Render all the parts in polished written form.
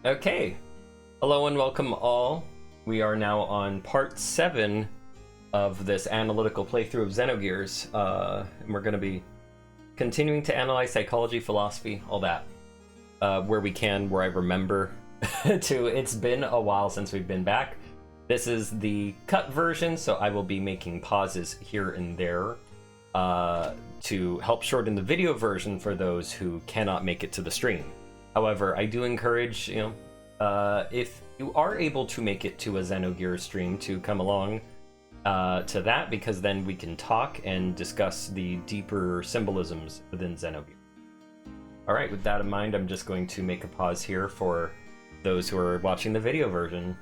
Okay, hello and welcome all. We are now on part 7 of this analytical playthrough of Xenogears, and we're going to be continuing to analyze psychology, philosophy, all that, where we can, where I remember to. It's been a while since we've been back. This is the cut version, so I will be making pauses here and there to help shorten the video version for those who cannot make it to the stream. However, I do encourage, if you are able to make it to a Xenogears stream, to come along to that, because then we can talk and discuss the deeper symbolisms within Xenogears. Alright, with that in mind, I'm just going to make a pause here for those who are watching the video version.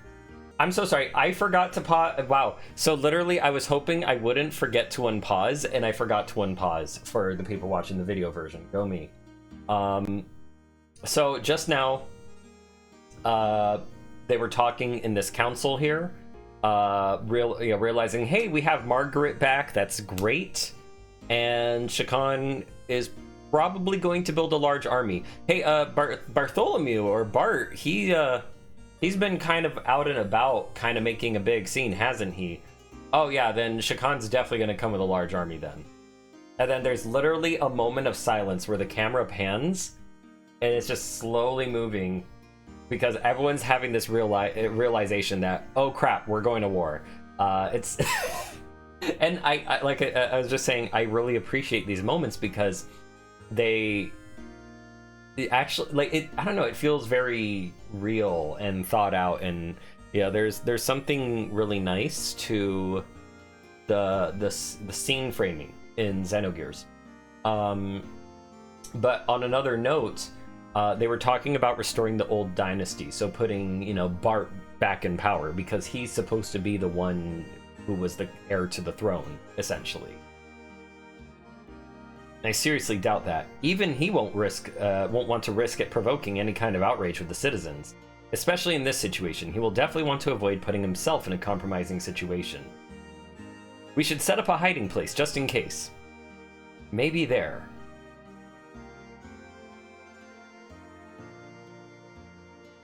I'm so sorry, I forgot to pause. Wow, so literally I was hoping I wouldn't forget to unpause, and I forgot to unpause for the people watching the video version. Go me. So just now, they were talking in this council here, realizing, hey, we have Margaret back. That's great, and Shakan is probably going to build a large army. Hey, Bartholomew or Bart, he's been kind of out and about, kind of making a big scene, hasn't he? Oh yeah, then Shakan's definitely going to come with a large army then. And then there's literally a moment of silence where the camera pans. And it's just slowly moving because everyone's having this realization that, oh crap, we're going to war. It's and I was just saying, I really appreciate these moments because they actually, like, it, I don't know, it feels very real and thought out, and yeah, there's something really nice to the scene framing in Xenogears. But on another note, they were talking about restoring the old dynasty, so putting, Bart back in power, because he's supposed to be the one who was the heir to the throne, essentially. I seriously doubt that. Even he won't want to risk it provoking any kind of outrage with the citizens. Especially in this situation, he will definitely want to avoid putting himself in a compromising situation. We should set up a hiding place, just in case. Maybe there.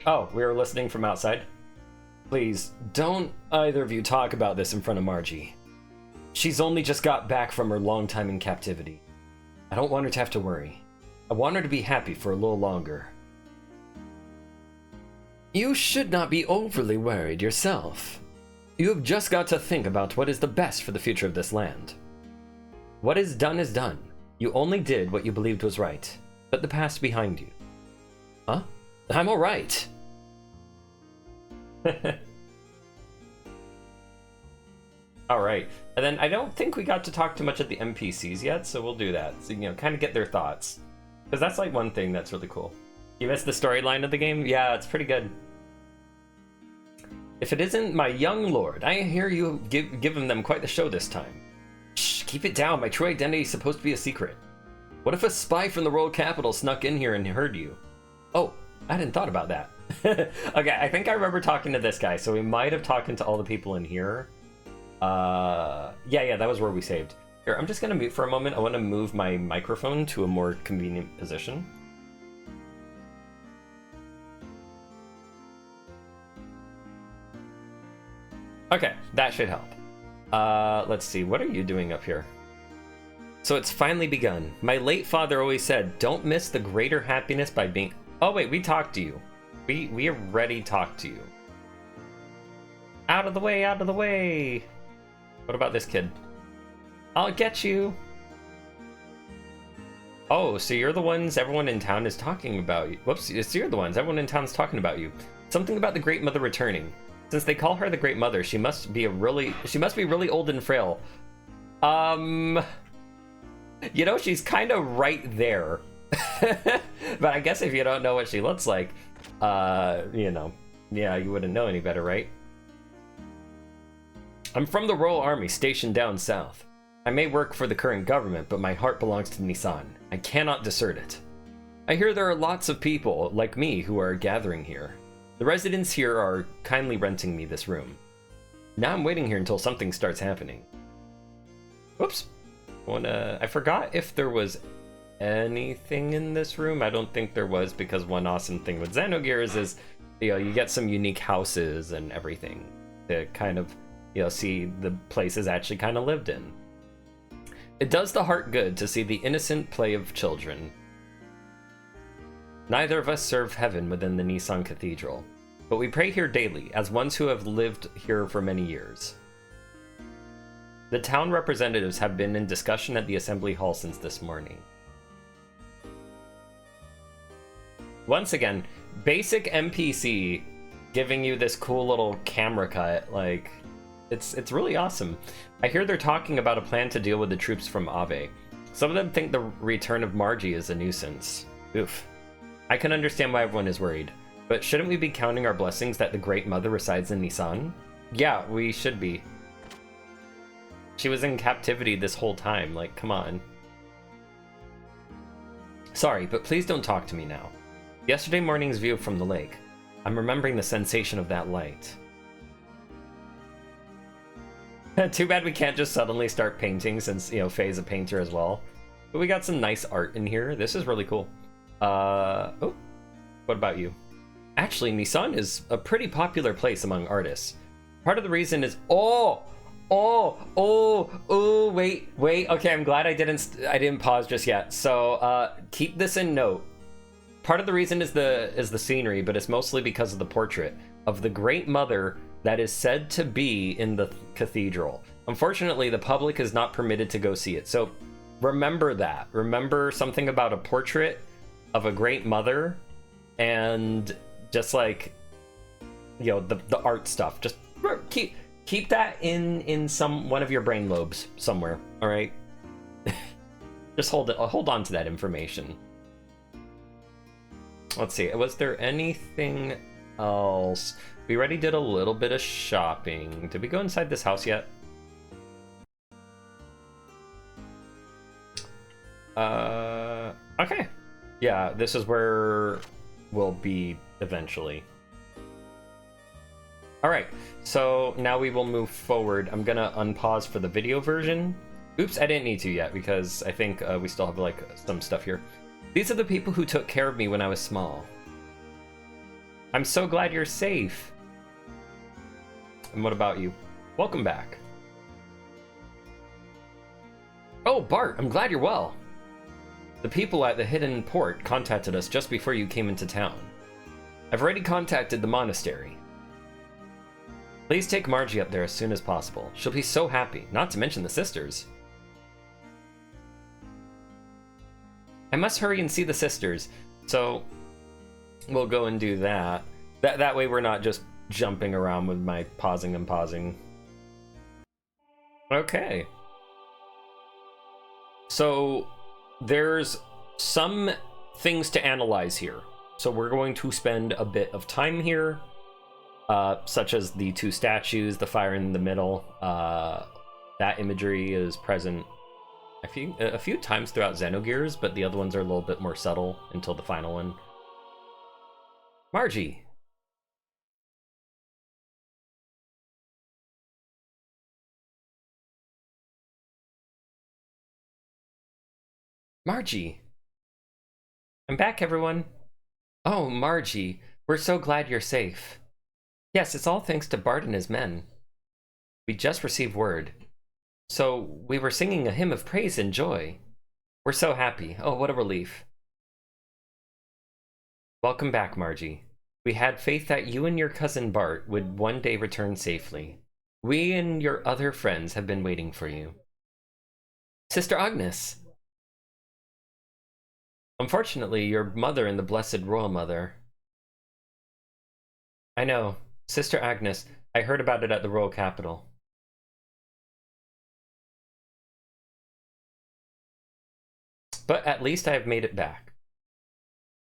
Oh, we were listening from outside? Please, don't either of you talk about this in front of Margie. She's only just got back from her long time in captivity. I don't want her to have to worry. I want her to be happy for a little longer. You should not be overly worried yourself. You have just got to think about what is the best for the future of this land. What is done is done. You only did what you believed was right. Put the past behind you. Huh? I'm all right. All right, and then I don't think we got to talk too much at the NPCs yet, so we'll do that. So, kind of get their thoughts, because that's like one thing that's really cool. You missed the storyline of the game? Yeah, it's pretty good. If it isn't my young lord, I hear you giving them quite the show this time. Shh, keep it down. My true identity is supposed to be a secret. What if a spy from the royal capital snuck in here and heard you? Oh, I hadn't thought about that. Okay, I think I remember talking to this guy, so we might have talked to all the people in here. Yeah, that was where we saved. Here, I'm just gonna mute for a moment. I want to move my microphone to a more convenient position. Okay, that should help. Let's see, what are you doing up here? So it's finally begun. My late father always said, don't miss the greater happiness by being... Oh wait, we talked to you. We already talked to you. Out of the way, out of the way! What about this kid? I'll get you! Oh, so you're the ones everyone in town is talking about you. Whoops, so you're the ones everyone in town is talking about you. Something about the Great Mother returning. Since they call her the Great Mother, she must be really old and frail. She's kind of right there. But I guess if you don't know what she looks like, yeah, you wouldn't know any better, right? I'm from the Royal Army stationed down south. I may work for the current government, but my heart belongs to Nisan. I cannot desert it. I hear there are lots of people like me who are gathering here. The residents here are kindly renting me this room. Now I'm waiting here until something starts happening. Whoops. I forgot if there was anything in this room. I don't think there was, because one awesome thing with Xenogears is you know, you get some unique houses and everything to kind of, you know, see the places actually kind of lived in. It does the heart good to see the innocent play of children. Neither of us serve heaven within the Nissan Cathedral, but we pray here daily, as ones who have lived here for many years. The town representatives have been in discussion at the assembly hall since this morning. Once again, basic NPC giving you this cool little camera cut, like, it's really awesome. I hear they're talking about a plan to deal with the troops from Aveh. Some of them think the return of Margie is a nuisance. Oof. I can understand why everyone is worried, but shouldn't we be counting our blessings that the Great Mother resides in Nissan? Yeah, we should be. She was in captivity this whole time, like, come on. Sorry, but please don't talk to me now. Yesterday morning's view from the lake. I'm remembering the sensation of that light. Too bad we can't just suddenly start painting since, you know, Faye's a painter as well. But we got some nice art in here. This is really cool. Oh, what about you? Actually, Nissan is a pretty popular place among artists. Part of the reason is, wait. Okay, I'm glad I didn't pause just yet. So, keep this in note. Part of the reason is the scenery, but it's mostly because of the portrait of the Great Mother that is said to be in the cathedral. Unfortunately, the public is not permitted to go see it. So, remember that. Remember something about a portrait of a Great Mother, and just like, you know, the art stuff. Just keep that in one of your brain lobes somewhere. All right. Just hold on to that information. Let's see. Was there anything else? We already did a little bit of shopping. Did we go inside this house yet? Okay. Yeah, this is where we'll be eventually. Alright, so now we will move forward. I'm gonna unpause for the video version. Oops, I didn't need to yet because I think we still have like some stuff here. These are the people who took care of me when I was small. I'm so glad you're safe. And what about you? Welcome back. Oh, Bart, I'm glad you're well. The people at the hidden port contacted us just before you came into town. I've already contacted the monastery. Please take Margie up there as soon as possible. She'll be so happy, not to mention the sisters. I must hurry and see the sisters, so we'll go and do that. That way we're not just jumping around with my pausing and pausing. Okay. So there's some things to analyze here. So we're going to spend a bit of time here, such as the two statues, the fire in the middle. That imagery is present a few times throughout Xenogears, but the other ones are a little bit more subtle until the final one. Margie. Margie. I'm back, everyone. Oh, Margie, we're so glad you're safe. Yes, it's all thanks to Bart and his men. We just received word. So, we were singing a hymn of praise and joy. We're so happy. Oh, what a relief. Welcome back, Margie. We had faith that you and your cousin Bart would one day return safely. We and your other friends have been waiting for you. Sister Agnes! Unfortunately, your mother and the Blessed Royal Mother... I know. Sister Agnes, I heard about it at the royal capital. But at least I have made it back.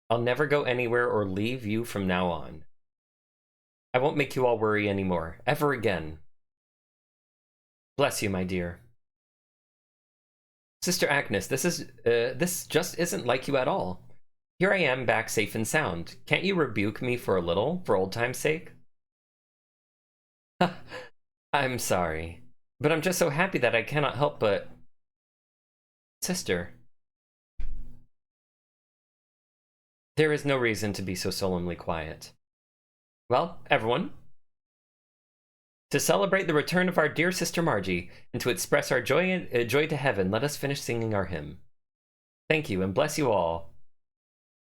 I'll never go anywhere or leave you from now on. I won't make you all worry anymore, ever again. Bless you, my dear. Sister Agnes, this just isn't like you at all. Here I am back safe and sound. Can't you rebuke me for a little, for old time's sake? I'm sorry, but I'm just so happy that I cannot help but... Sister. There is no reason to be so solemnly quiet. Well, everyone, to celebrate the return of our dear sister Margie, and to express our joy to heaven, let us finish singing our hymn. Thank you, and bless you all.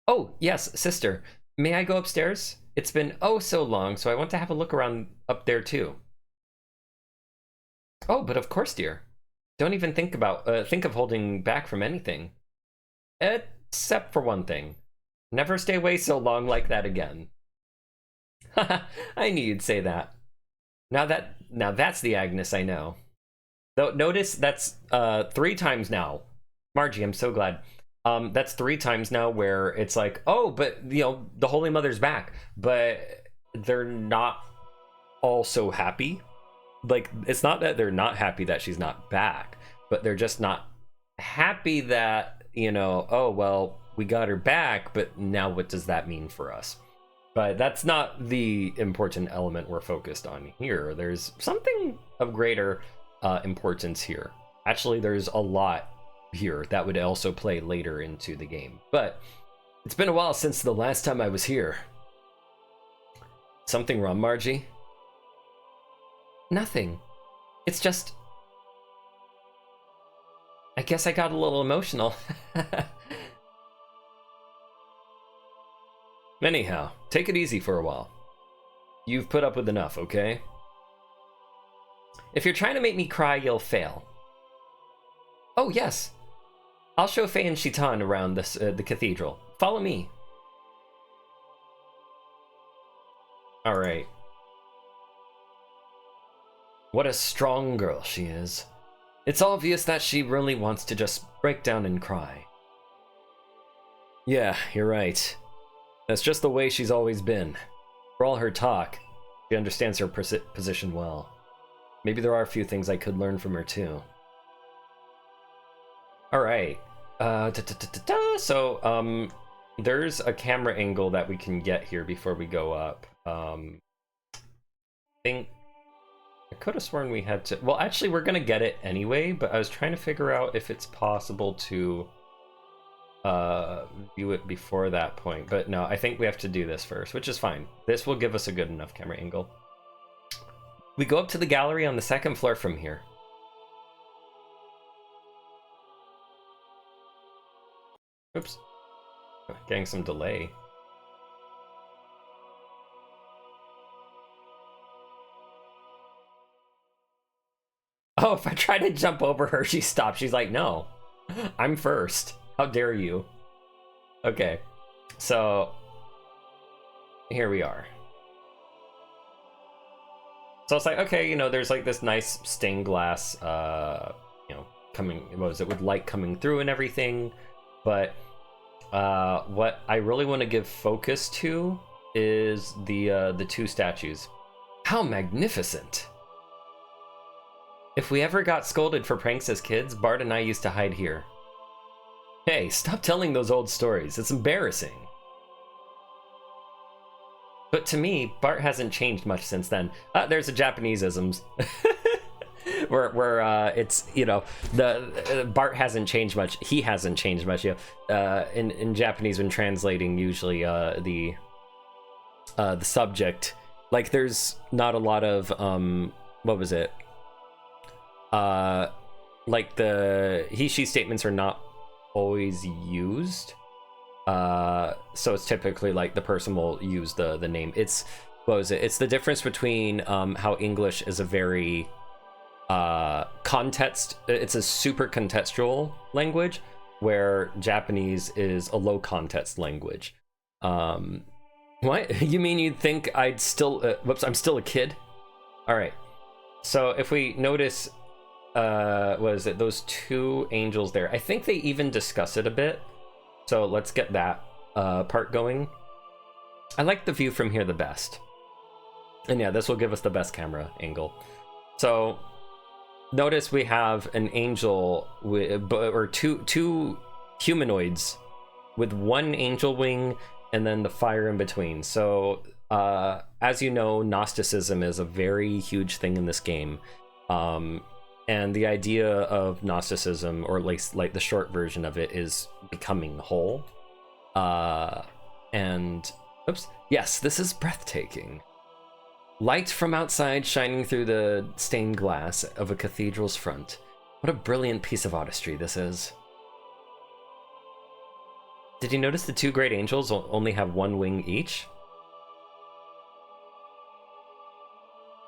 Oh, yes, sister. May I go upstairs? It's been oh so long, so I want to have a look around up there too. Oh, but of course, dear. Don't even think of holding back from anything. Except for one thing. Never stay away so long like that again. Haha, I knew you'd say that. Now that's the Agnes I know. Though notice that's 3 times now. Margie, I'm so glad. That's 3 times now where it's like, oh, but you know, the Holy Mother's back, but they're not all so happy. Like, it's not that they're not happy that she's not back, but they're just not happy that, you know, oh well, we got her back, but now what does that mean for us? But that's not the important element we're focused on here. There's something of greater importance here. Actually, there's a lot here that would also play later into the game. But it's been a while since the last time I was here. Something wrong, Margie? Nothing. It's just... I guess I got a little emotional. Anyhow, take it easy for a while. You've put up with enough, okay? If you're trying to make me cry, you'll fail. Oh, yes. I'll show Faye and Shitan around this, the cathedral. Follow me. Alright. What a strong girl she is. It's obvious that she really wants to just break down and cry. Yeah, you're right. That's just the way she's always been. For all her talk, she understands her position well. Maybe there are a few things I could learn from her too. Alright. So, there's a camera angle that we can get here before we go up. I could have sworn we had to... Well, actually, we're gonna get it anyway, but I was trying to figure out if it's possible to view it before that point. But no, I think we have to do this first, which is fine. This will give us a good enough camera angle. We go up to the gallery on the 2nd floor from here. Oops. Getting some delay. Oh, if I try to jump over her, she stops. She's like, no, I'm first. How dare you? Okay, so here we are. So it's like, okay, you know, there's like this nice stained glass, you know, coming, what was it, with light coming through and everything. But what I really want to give focus to is the 2 statues. How magnificent! If we ever got scolded for pranks as kids, Bart and I used to hide here. Hey, stop telling those old stories. It's embarrassing. But to me, Bart hasn't changed much since then. There's a Japanese-isms. where it's, you know, the Bart hasn't changed much. He hasn't changed much. You know, in Japanese, when translating, usually the subject, like, there's not a lot of what was it? Like the he/she statements are not always used. So it's typically like the person will use the name. It's, what was it? It's the difference between how English is a very it's a super contextual language, where Japanese is a low context language. What? You mean you'd think I'd still whoops, I'm still a kid? All right. So if we notice, what is it? Those 2 angels there. I think they even discuss it a bit. So let's get that part going. I like the view from here the best. And yeah, this will give us the best camera angle. So notice we have an angel with, or two humanoids with 1 angel wing and then the fire in between. So as you know, Gnosticism is a very huge thing in this game. And the idea of Gnosticism, or at least like the short version of it, is becoming whole. And oops, yes, this is breathtaking. Light from outside shining through the stained glass of a cathedral's front. What a brilliant piece of artistry this is. Did you notice the two great angels only have one wing each?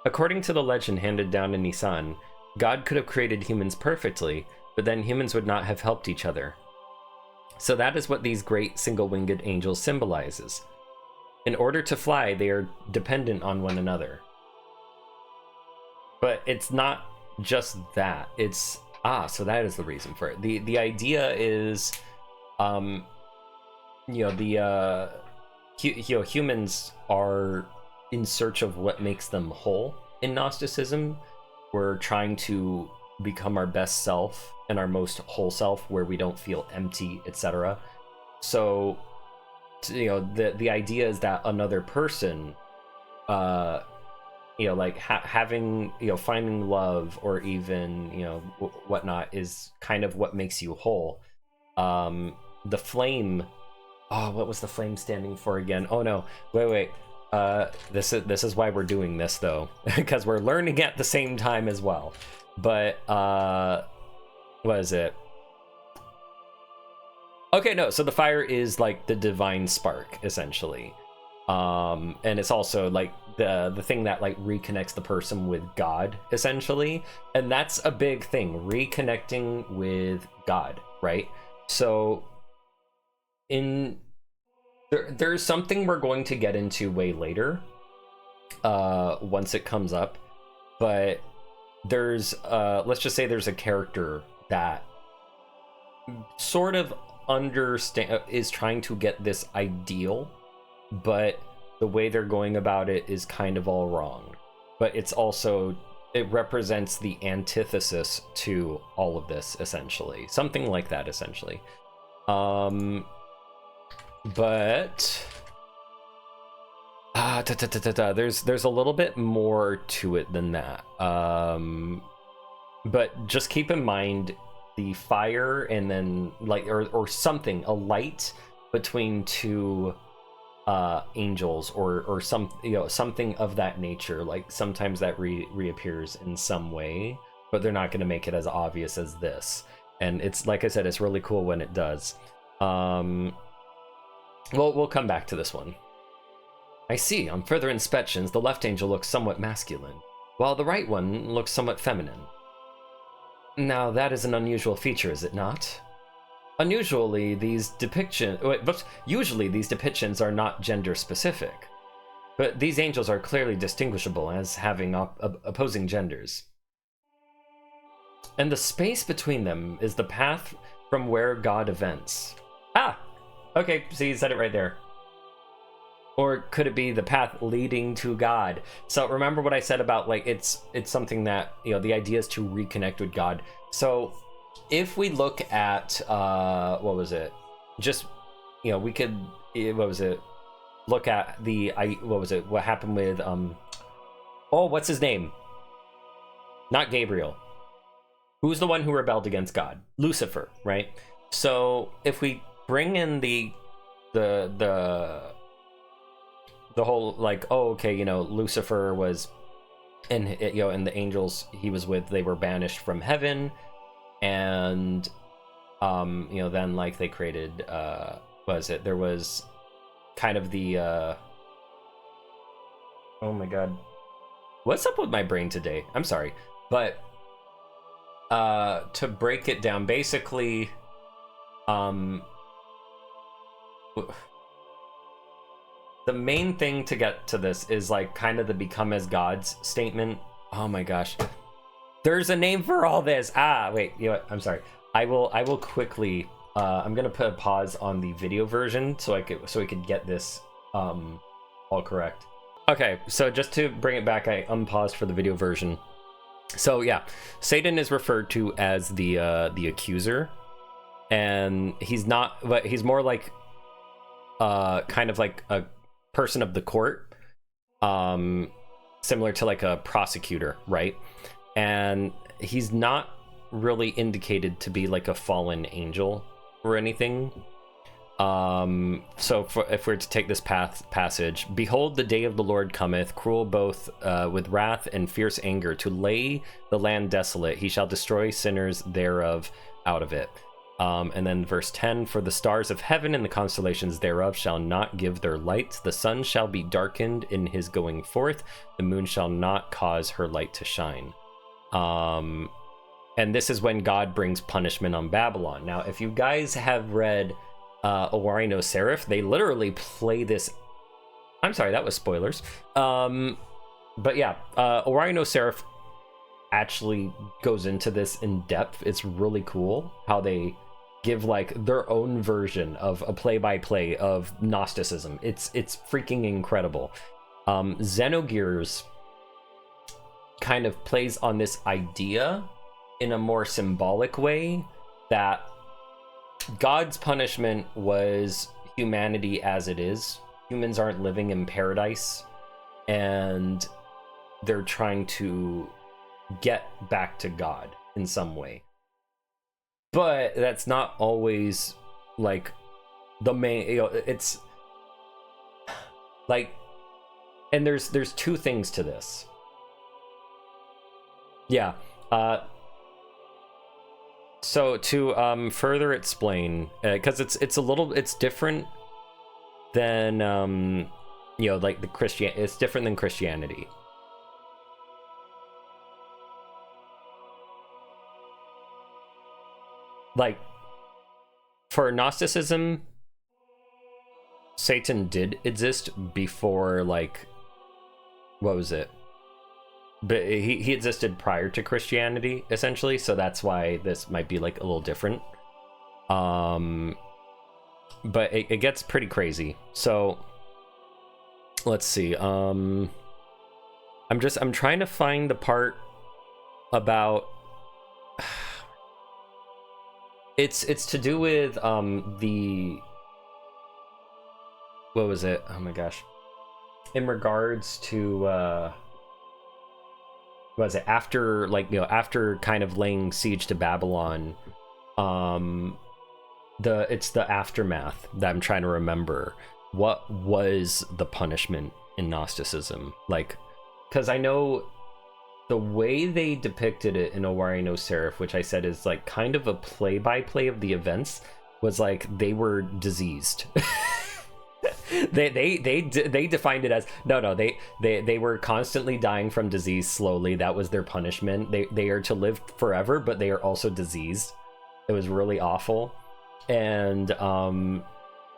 According to the legend handed down in Nisan, God could have created humans perfectly, but then humans would not have helped each other. So that is what these great single-winged angels symbolizes. In order to fly, they are dependent on one another. But it's not just that. It's so that is the reason for it. The idea is, humans are in search of what makes them whole. In Gnosticism, we're trying to become our best self and our most whole self, where we don't feel empty, etc. So, the idea is that another person, having, finding love or even, whatnot is kind of what makes you whole. The flame, what was the flame standing for again? Oh no, wait. This is why we're doing this though, because we're learning at the same time as well. But what is it? Okay, no, so the fire is like the divine spark, essentially. And it's also like the thing that like reconnects the person with God, essentially. And that's a big thing, reconnecting with God, right? So there's something we're going to get into way later, once it comes up, but there's let's just say there's a character that sort of is trying to get this ideal, but the way they're going about it is kind of all wrong. But it's also, it represents the antithesis to all of this, essentially. Something like that, essentially. But there's a little bit more to it than that. But just keep in mind the fire, and then like or something, a light between two angels, or something of that nature. Like sometimes that reappears in some way, but they're not going to make it as obvious as this. And it's, like I said, it's really cool when it does. We'll come back to this one. I see, on further inspections, the left angel looks somewhat masculine, while the right one looks somewhat feminine. Now, that is an unusual feature, is it not? Usually, these depictions are not gender-specific, but these angels are clearly distinguishable as having opposing genders. And the space between them is the path from where God events. Ah! Okay, so you said it right there. Or could it be the path leading to God? So remember what I said about, like, it's something that, the idea is to reconnect with God. So if we look at, what was it? Just, we could, what was it? Look at what happened with, what's his name? Not Gabriel. Who's the one who rebelled against God? Lucifer, right? So if we bring in the whole, like, Lucifer was, and the angels he was with, they were banished from heaven, and then like they created, there was kind of the oh my god, what's up with my brain today? I'm sorry, but to break it down, basically, the main thing to get to this is like kind of the become as gods statement. Oh my gosh, there's a name for all this. Wait, what? I'm sorry. I will quickly. I'm gonna put a pause on the video version so we could get this all correct. Okay, so just to bring it back, I unpaused for the video version. So yeah, Satan is referred to as the accuser, and he's not, but he's more like kind of like a person of the court, similar to like a prosecutor, right? And he's not really indicated to be like a fallen angel or anything. If we're to take this passage, behold, the day of the Lord cometh, cruel both with wrath and fierce anger, to lay the land desolate. He shall destroy sinners thereof out of it. And then verse 10, for the stars of heaven and the constellations thereof shall not give their light. The sun shall be darkened in his going forth. The moon shall not cause her light to shine. And this is when God brings punishment on Babylon. Now, if you guys have read Owari no Seraph, they literally play this. I'm sorry, that was spoilers. But yeah, Owari no Seraph actually goes into this in depth. It's really cool how they give like their own version of a play-by-play of Gnosticism. It's freaking incredible. Xenogears kind of plays on this idea in a more symbolic way that God's punishment was humanity as it is. Humans aren't living in paradise, and they're trying to get back to God in some way. But that's not always like the main, it's like, and there's two things to this. Yeah. So to further explain, because it's different than like it's different than Christianity. Like for Gnosticism, Satan did exist before, like, what was it? But he existed prior to Christianity, essentially, so that's why this might be like a little different. But it gets pretty crazy. So let's see. I'm trying to find the part about it's to do with the, what was it? Oh my gosh. In regards to was it after, like, after kind of laying siege to Babylon, it's the aftermath that I'm trying to remember. What was the punishment in Gnosticism? Like, because I know the way they depicted it in Owari no Seraph, which I said is like kind of a play-by-play of the events, was like they were diseased. They defined it as they were constantly dying from disease slowly. That was their punishment. They are to live forever, but they are also diseased. It was really awful. And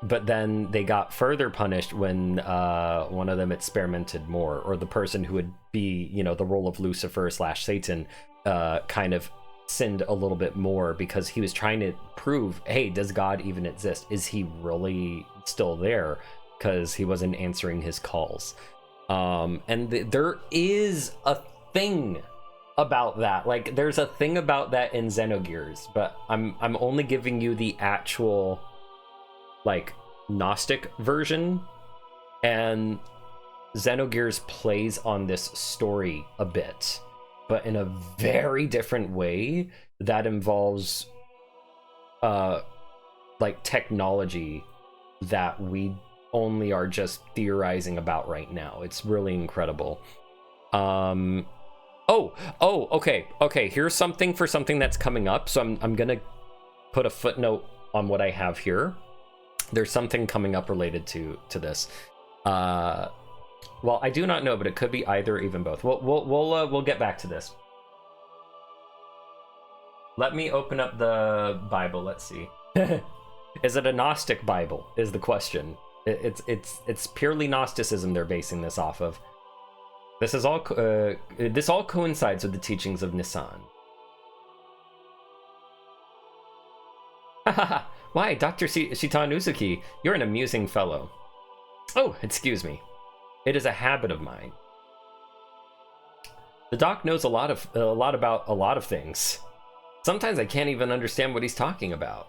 but then they got further punished when one of them experimented more, or the person who would be, the role of Lucifer / Satan, kind of sinned a little bit more, because he was trying to prove, hey, does God even exist? Is he really still there? Because he wasn't answering his calls. And there is a thing about that. Like, there's a thing about that in Xenogears, but I'm only giving you the actual, like, Gnostic version. And Xenogears plays on this story a bit, but in a very different way that involves like technology that we only are just theorizing about right now. It's really incredible. Okay, here's something that's coming up, so I'm gonna put a footnote on what I have here. There's something coming up related to this. Well, I do not know, but it could be either, even both. We'll get back to this. Let me open up the Bible. Let's see. Is it a Gnostic Bible? Is the question. It's purely Gnosticism they're basing this off of. This is all. This all coincides with the teachings of Nissan. Why, Dr. Shitan Uzuki? You're an amusing fellow. Oh, excuse me. It is a habit of mine. The doc knows a lot about a lot of things. Sometimes I can't even understand what he's talking about.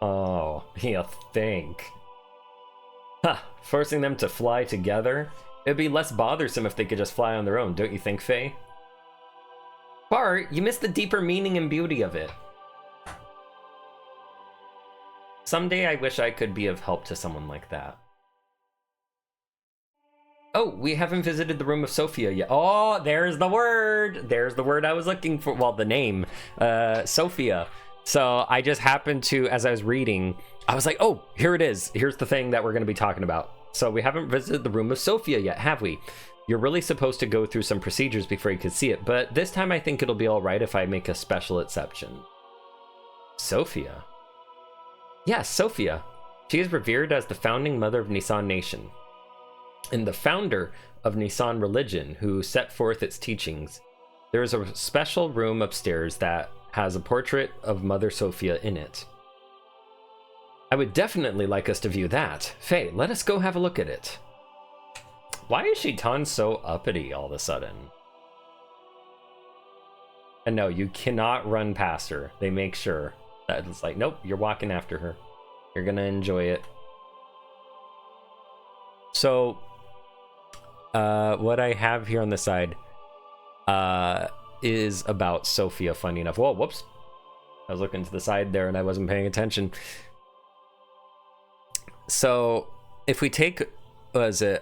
Oh, you think? Huh, forcing them to fly together? It'd be less bothersome if they could just fly on their own, don't you think, Faye? Bart, you missed the deeper meaning and beauty of it. Someday I wish I could be of help to someone like that. Oh, we haven't visited the room of Sophia yet. Oh, there's the word. There's the word I was looking for. Well, the name, Sophia. So I just happened to, as I was reading, I was like, oh, here it is. Here's the thing that we're going to be talking about. So we haven't visited the room of Sophia yet, have we? You're really supposed to go through some procedures before you could see it, but this time I think it'll be all right if I make a special exception. Sophia? Yes, Sophia. She is revered as the founding mother of Nisan Nation and the founder of Nisan religion, who set forth its teachings. There is a special room upstairs that has a portrait of Mother Sophia in it. I would definitely like us to view that. Faye, let us go have a look at it. Why is Shaitan so uppity all of a sudden? And no, you cannot run past her. They make sure that it's like, nope, you're walking after her. You're gonna enjoy it. So, what I have here on the side is about Sophia, funny enough. Whoa, whoops. I was looking to the side there and I wasn't paying attention. So, if we take, what is it?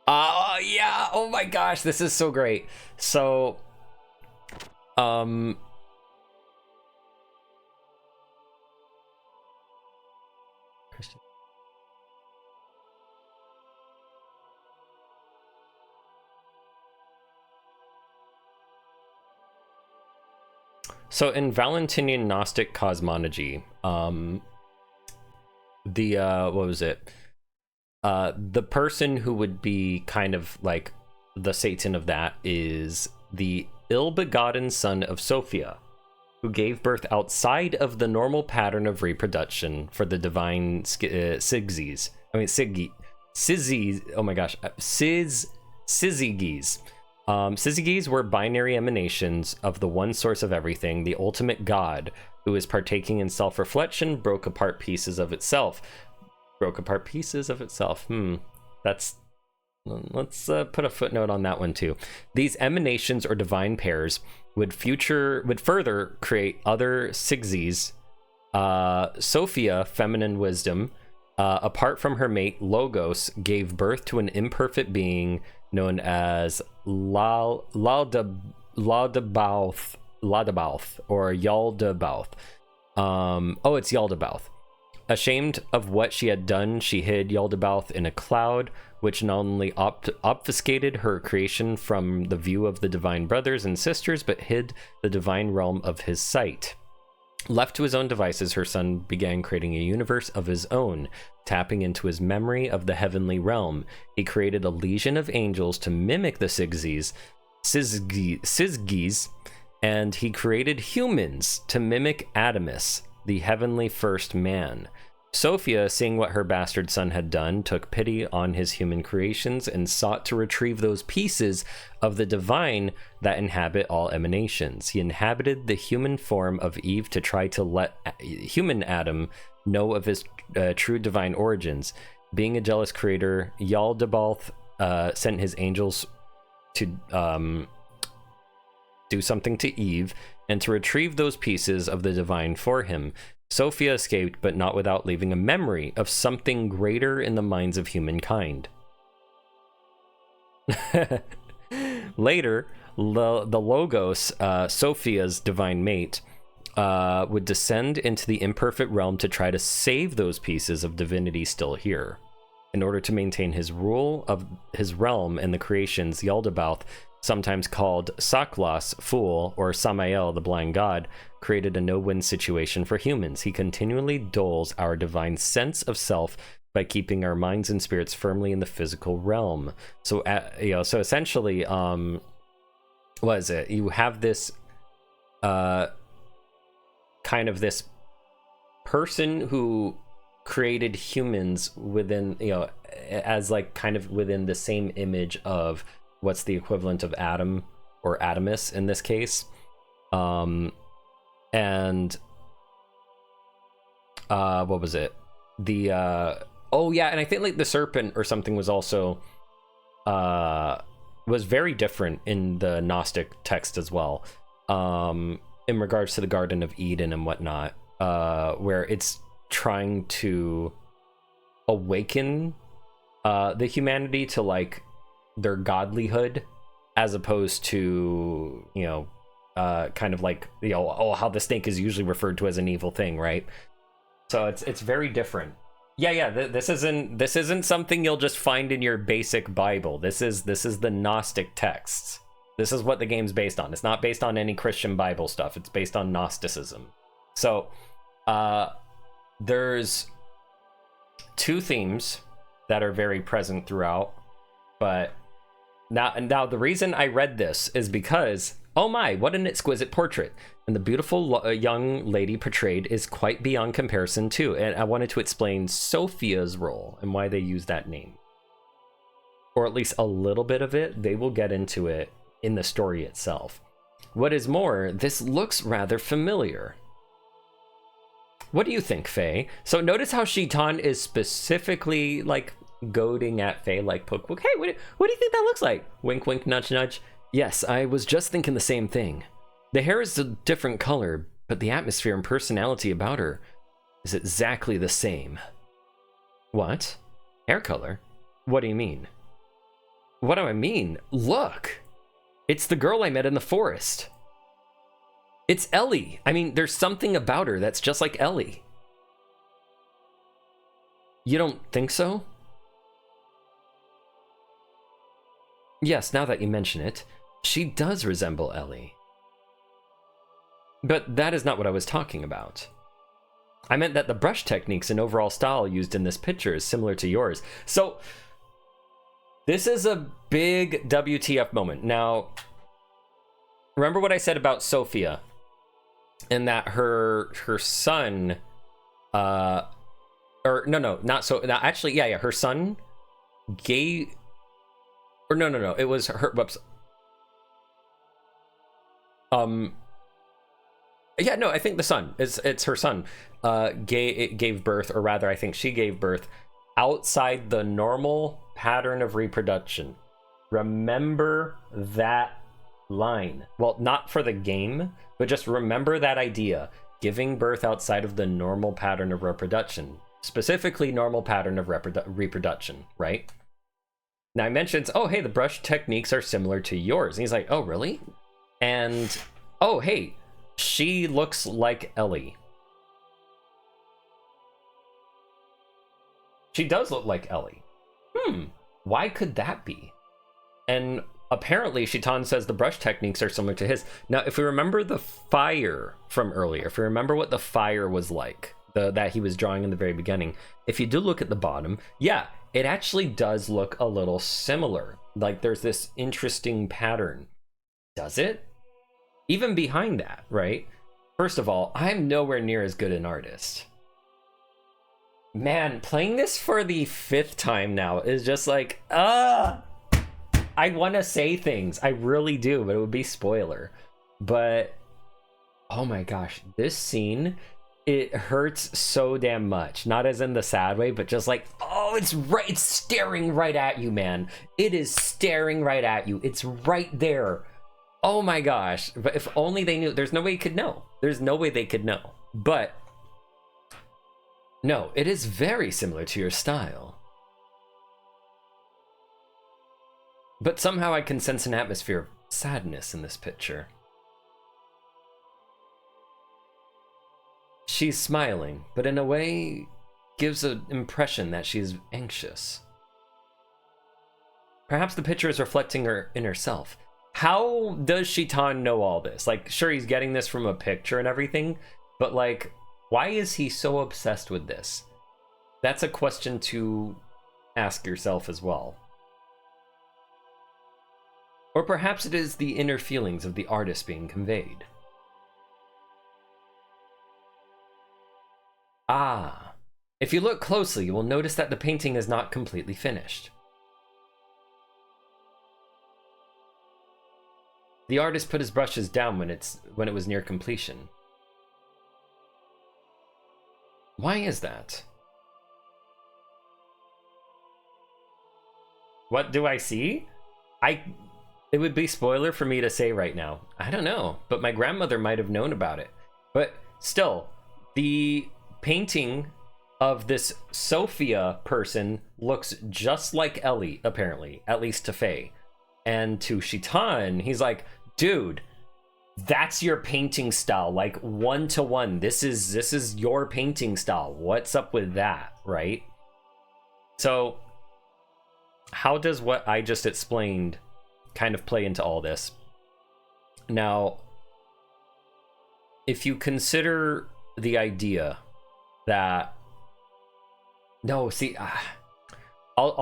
Oh, yeah. Oh my gosh, this is so great. So, So in Valentinian Gnostic cosmology, what was it? The person who would be kind of like the Satan of that is the ill-begotten son of Sophia, who gave birth outside of the normal pattern of reproduction for the divine Siggies. Oh my gosh, Syzygies. Syzygies were binary emanations of the one source of everything, the ultimate God, who is partaking in self-reflection, broke apart pieces of itself. That's... Let's put a footnote on that one too. These emanations or divine pairs would further create other Siggies. Sophia, feminine wisdom, apart from her mate Logos, gave birth to an imperfect being known as Ladabauth or Yaldabauth. It's Yaldabauth. Ashamed of what she had done, she hid Yaldabauth in a cloud, which not only obfuscated her creation from the view of the divine brothers and sisters, but hid the divine realm of his sight. Left to his own devices, her son began creating a universe of his own, tapping into his memory of the heavenly realm. He created a legion of angels to mimic the Syzygies, and he created humans to mimic Adamus, the heavenly first man. Sophia, seeing what her bastard son had done, took pity on his human creations and sought to retrieve those pieces of the divine that inhabit all emanations. He inhabited the human form of Eve to try to let human Adam know of his true divine origins. Being a jealous creator, Yaldabaoth sent his angels to do something to Eve and to retrieve those pieces of the divine for him. Sophia escaped, but not without leaving a memory of something greater in the minds of humankind. Later, the Logos, Sophia's divine mate, would descend into the imperfect realm to try to save those pieces of divinity still here. In order to maintain his rule of his realm and the creations, Yaldabaoth, sometimes called Saklas, fool, or Samael, the blind god, created a no-win situation for humans. He continually dulls our divine sense of self by keeping our minds and spirits firmly in the physical realm. So, so essentially, what is it? You have this, kind of this person who created humans within, as like kind of within the same image of what's the equivalent of Adam or Adamus in this case. And what was it? The Oh yeah, and I think like the serpent or something was also was very different in the Gnostic text as well, in regards to the Garden of Eden and whatnot, where it's trying to awaken the humanity to like their godlyhood, as opposed to, you know, kind of like, you know, oh, how the snake is usually referred to as an evil thing, right? So it's very different. Yeah, this isn't something you'll just find in your basic Bible. This is the Gnostic texts. This is what the game's based on. It's not based on any Christian Bible stuff. It's based on Gnosticism. So there's two themes that are very present throughout, but now the reason I read this is because, oh my, what an exquisite portrait. And the beautiful young lady portrayed is quite beyond comparison too. And I wanted to explain Sophia's role and why they use that name. Or at least a little bit of it. They will get into it in the story itself. What is more, this looks rather familiar. What do you think, Faye? So notice how Shitan is specifically like goading at Faye, like poke, hey, what do you think that looks like? Wink, wink, nudge, nudge. Yes, I was just thinking the same thing. The hair is a different color, but the atmosphere and personality about her is exactly the same. What? Hair color? What do you mean? What do I mean? Look! It's the girl I met in the forest. It's Ellie. I mean, there's something about her that's just like Ellie. You don't think so? Yes, now that you mention it, she does resemble Ellie. But that is not what I was talking about. I meant that the brush techniques and overall style used in this picture is similar to yours. So, this is a big WTF moment. Now, remember what I said about Sophia? And that her son, or no, not so, no, actually, yeah, her son gave, or no, it was her, whoops. Yeah, no, I think the son, it's her son, gave birth, or rather, I think she gave birth outside the normal pattern of reproduction. Remember that line. Well, not for the game, but just remember that idea. Giving birth outside of the normal pattern of reproduction. Specifically, normal pattern of reproduction, right? Now, I mentioned, oh, hey, the brush techniques are similar to yours. And he's like, oh, really? And, oh, hey, she looks like Ellie. She does look like Ellie. Why could that be? And apparently, Shitan says the brush techniques are similar to his. Now, if we remember the fire from earlier, if we remember what the fire was like, that he was drawing in the very beginning, if you do look at the bottom, yeah, it actually does look a little similar. Like there's this interesting pattern. Does it? Even behind that, right? First of all, I'm nowhere near as good an artist. Man, playing this for the 5th time now is just like, I want to say things. I really do, but it would be spoiler. But, oh my gosh, this scene, it hurts so damn much. Not as in the sad way, but just like, oh, it's staring right at you, man. It is staring right at you. It's right there. Oh my gosh. But if only they knew. There's no way you could know. There's no way they could know. But, no, it is very similar to your style. But somehow I can sense an atmosphere of sadness in this picture. She's smiling, but in a way gives an impression that she's anxious. Perhaps the picture is reflecting her inner self. How does Shitan know all this? Like, sure, he's getting this from a picture and everything, but like, why is he so obsessed with this? That's a question to ask yourself as well. Or perhaps it is the inner feelings of the artist being conveyed. Ah, if you look closely, you will notice that the painting is not completely finished. The artist put his brushes down when it was near completion. Why is that? What do I see? It would be spoiler for me to say right now. I don't know, but my grandmother might have known about it. But still, the painting of this Sophia person looks just like Ellie, apparently, at least to Faye. And to Shitan, he's like, dude, that's your painting style, like 1-to-1. This is your painting style. What's up with that, right? So how does what I just explained kind of play into all this? Now, if you consider the idea that I'll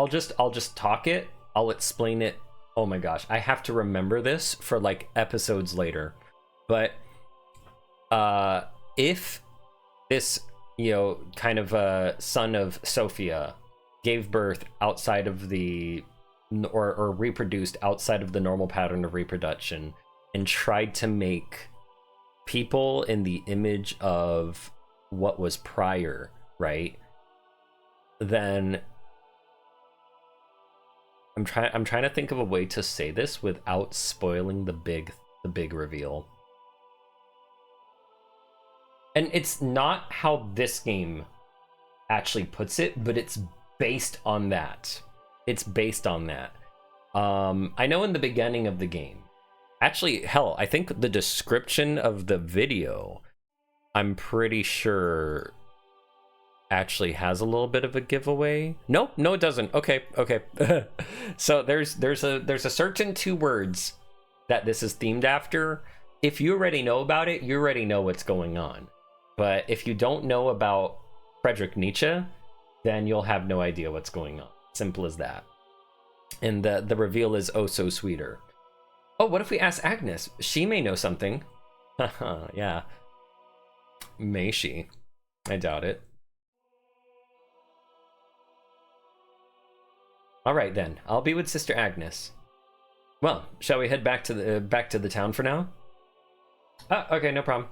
just talk it. I'll explain it. Oh my gosh, I have to remember this for like episodes later. But if this, kind of son of Sophia gave birth outside of the or reproduced outside of the normal pattern of reproduction and tried to make people in the image of what was prior, right? Then I'm trying to think of a way to say this without spoiling the big reveal. And it's not how this game actually puts it, but it's based on that. It's based on that. I know in the beginning of the game, actually, hell, I think the description of the video, I'm pretty sure actually has a little bit of a giveaway. No, it doesn't. Okay. So there's a certain 2 words that this is themed after. If you already know about it, you already know what's going on. But if you don't know about Friedrich Nietzsche, then you'll have no idea what's going on. Simple as that. And the reveal is oh so sweeter. Oh, what if we ask Agnes? She may know something. Haha, yeah. May she? I doubt it. All right then, I'll be with Sister Agnes. Well, shall we head back to the town for now? Okay, no problem.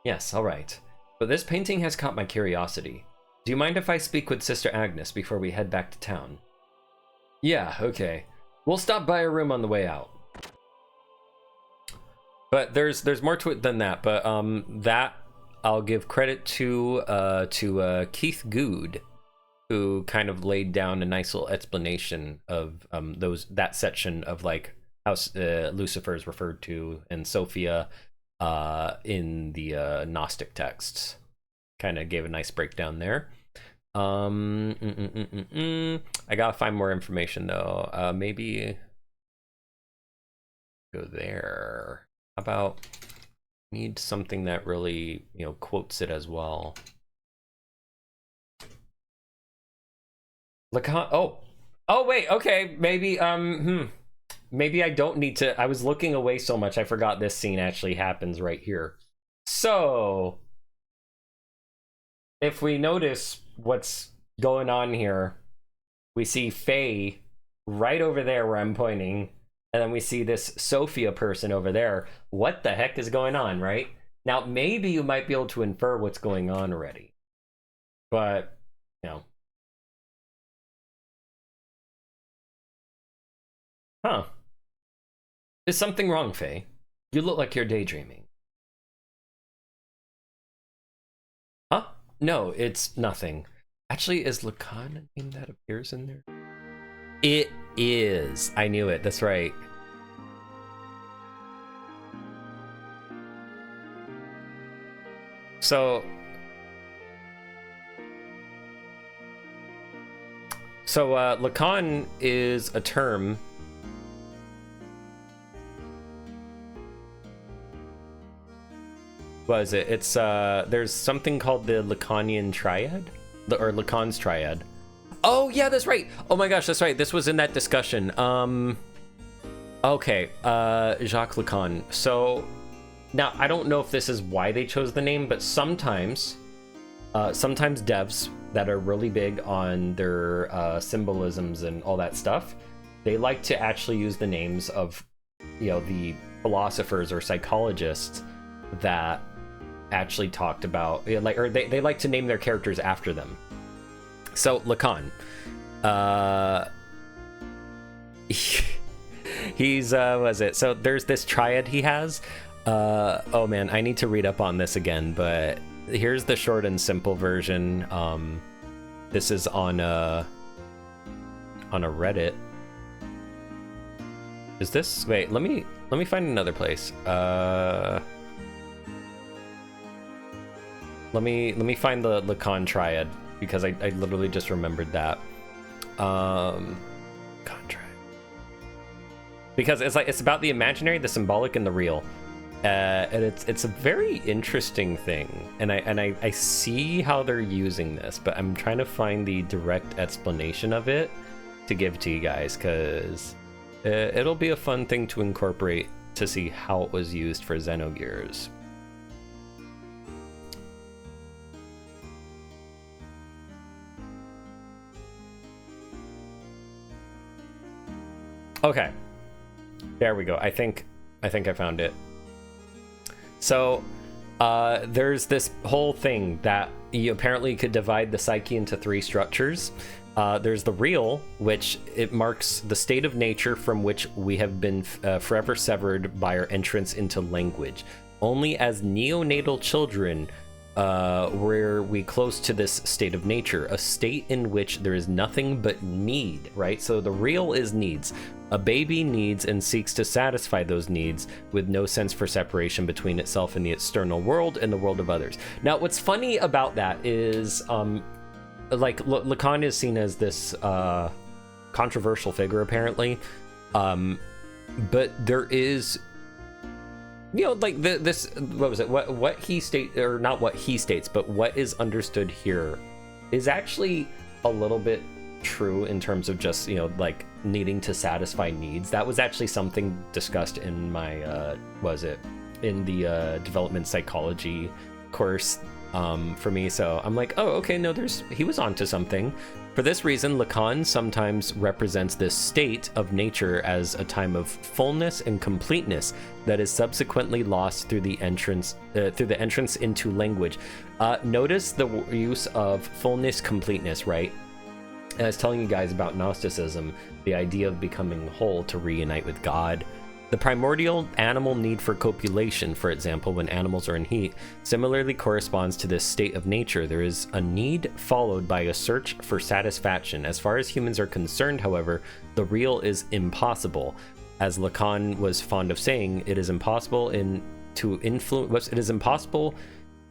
Yes, all right. But this painting has caught my curiosity. Do you mind if I speak with Sister Agnes before we head back to town? Yeah, okay. We'll stop by her room on the way out. But there's more to it than that. But that I'll give credit to Keith Good, who kind of laid down a nice little explanation of that section of like how Lucifer is referred to and Sophia in the Gnostic texts. Kind of gave a nice breakdown there. I gotta find more information though. Maybe go there. How about need something that really quotes it as well. Lacan. Oh wait, okay, maybe maybe I don't need to. I was looking away so much I forgot this scene actually happens right here. So if we notice what's going on here, we see Faye right over there where I'm pointing, and then we see this Sophia person over there. What the heck is going on, right? Now maybe you might be able to infer what's going on already, but Huh. Is something wrong, Faye? You look like you're daydreaming. Huh? No, it's nothing. Actually, is Lacan a name that appears in there? It is. I knew it. That's right. So Lacan is a term. What is it? It's there's something called the Lacanian triad, or Lacan's triad. Oh yeah, that's right. Oh my gosh, that's right. This was in that discussion. Okay, Jacques Lacan. So now I don't know if this is why they chose the name, but sometimes devs that are really big on their symbolisms and all that stuff, they like to actually use the names of the philosophers or psychologists that actually talked about or they like to name their characters after them. So Lacan, He's was it? So there's this triad he has. Oh man, I need to read up on this again, but here's the short and simple version. This is on a Reddit. Is this? Wait, let me find another place. Let me find the Lacan triad because I literally just remembered that. Lacan triad. Because it's about the imaginary, the symbolic, and the real. And it's a very interesting thing, and I see how they're using this, but I'm trying to find the direct explanation of it to give to you guys, because it'll be a fun thing to incorporate to see how it was used for Xenogears. Okay, there we go. I think I found it. So there's this whole thing that you apparently could divide the psyche into three structures. There's the real, which it marks the state of nature from which we have been forever severed by our entrance into language. Only as neonatal children were we close to this state of nature, a state in which there is nothing but need, right? So the real is needs. A baby needs and seeks to satisfy those needs with no sense for separation between itself and the external world and the world of others. Now, what's funny about that is, like, Lacan is seen as this controversial figure, apparently. But there is, you know, like this, what was it? What he states, or not what he states, but what is understood here is actually a little bit true in terms of just, you know, like needing to satisfy needs. That was actually something discussed in my in the development psychology course for me. So I'm like, oh, okay, no, he was onto something. For this reason, Lacan sometimes represents this state of nature as a time of fullness and completeness that is subsequently lost through the entrance into language. Notice the use of fullness, completeness, right? And I was telling you guys about Gnosticism, the idea of becoming whole to reunite with God. The primordial animal need for copulation, for example, when animals are in heat, similarly corresponds to this state of nature. There is a need followed by a search for satisfaction. As far as humans are concerned, however, the real is impossible. As Lacan was fond of saying, it is impossible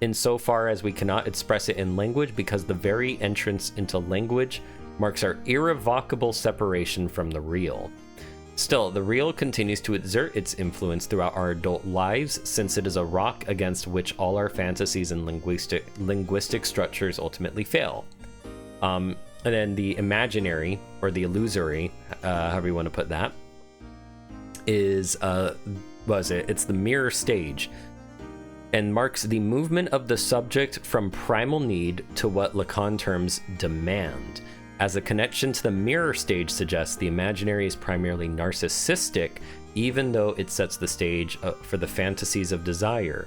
insofar as we cannot express it in language, because the very entrance into language marks our irrevocable separation from the real. Still, the real continues to exert its influence throughout our adult lives, since it is a rock against which all our fantasies and linguistic structures ultimately fail. And then the imaginary, or the illusory, however you want to put that, is it's the mirror stage, and marks the movement of the subject from primal need to what Lacan terms demand. As a connection to the mirror stage suggests, the imaginary is primarily narcissistic, even though it sets the stage for the fantasies of desire.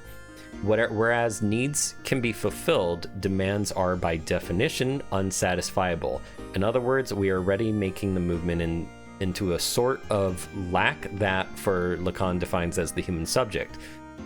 Whereas needs can be fulfilled, demands are by definition unsatisfiable. In other words, we are already making the movement into a sort of lack that, for Lacan, defines as the human subject.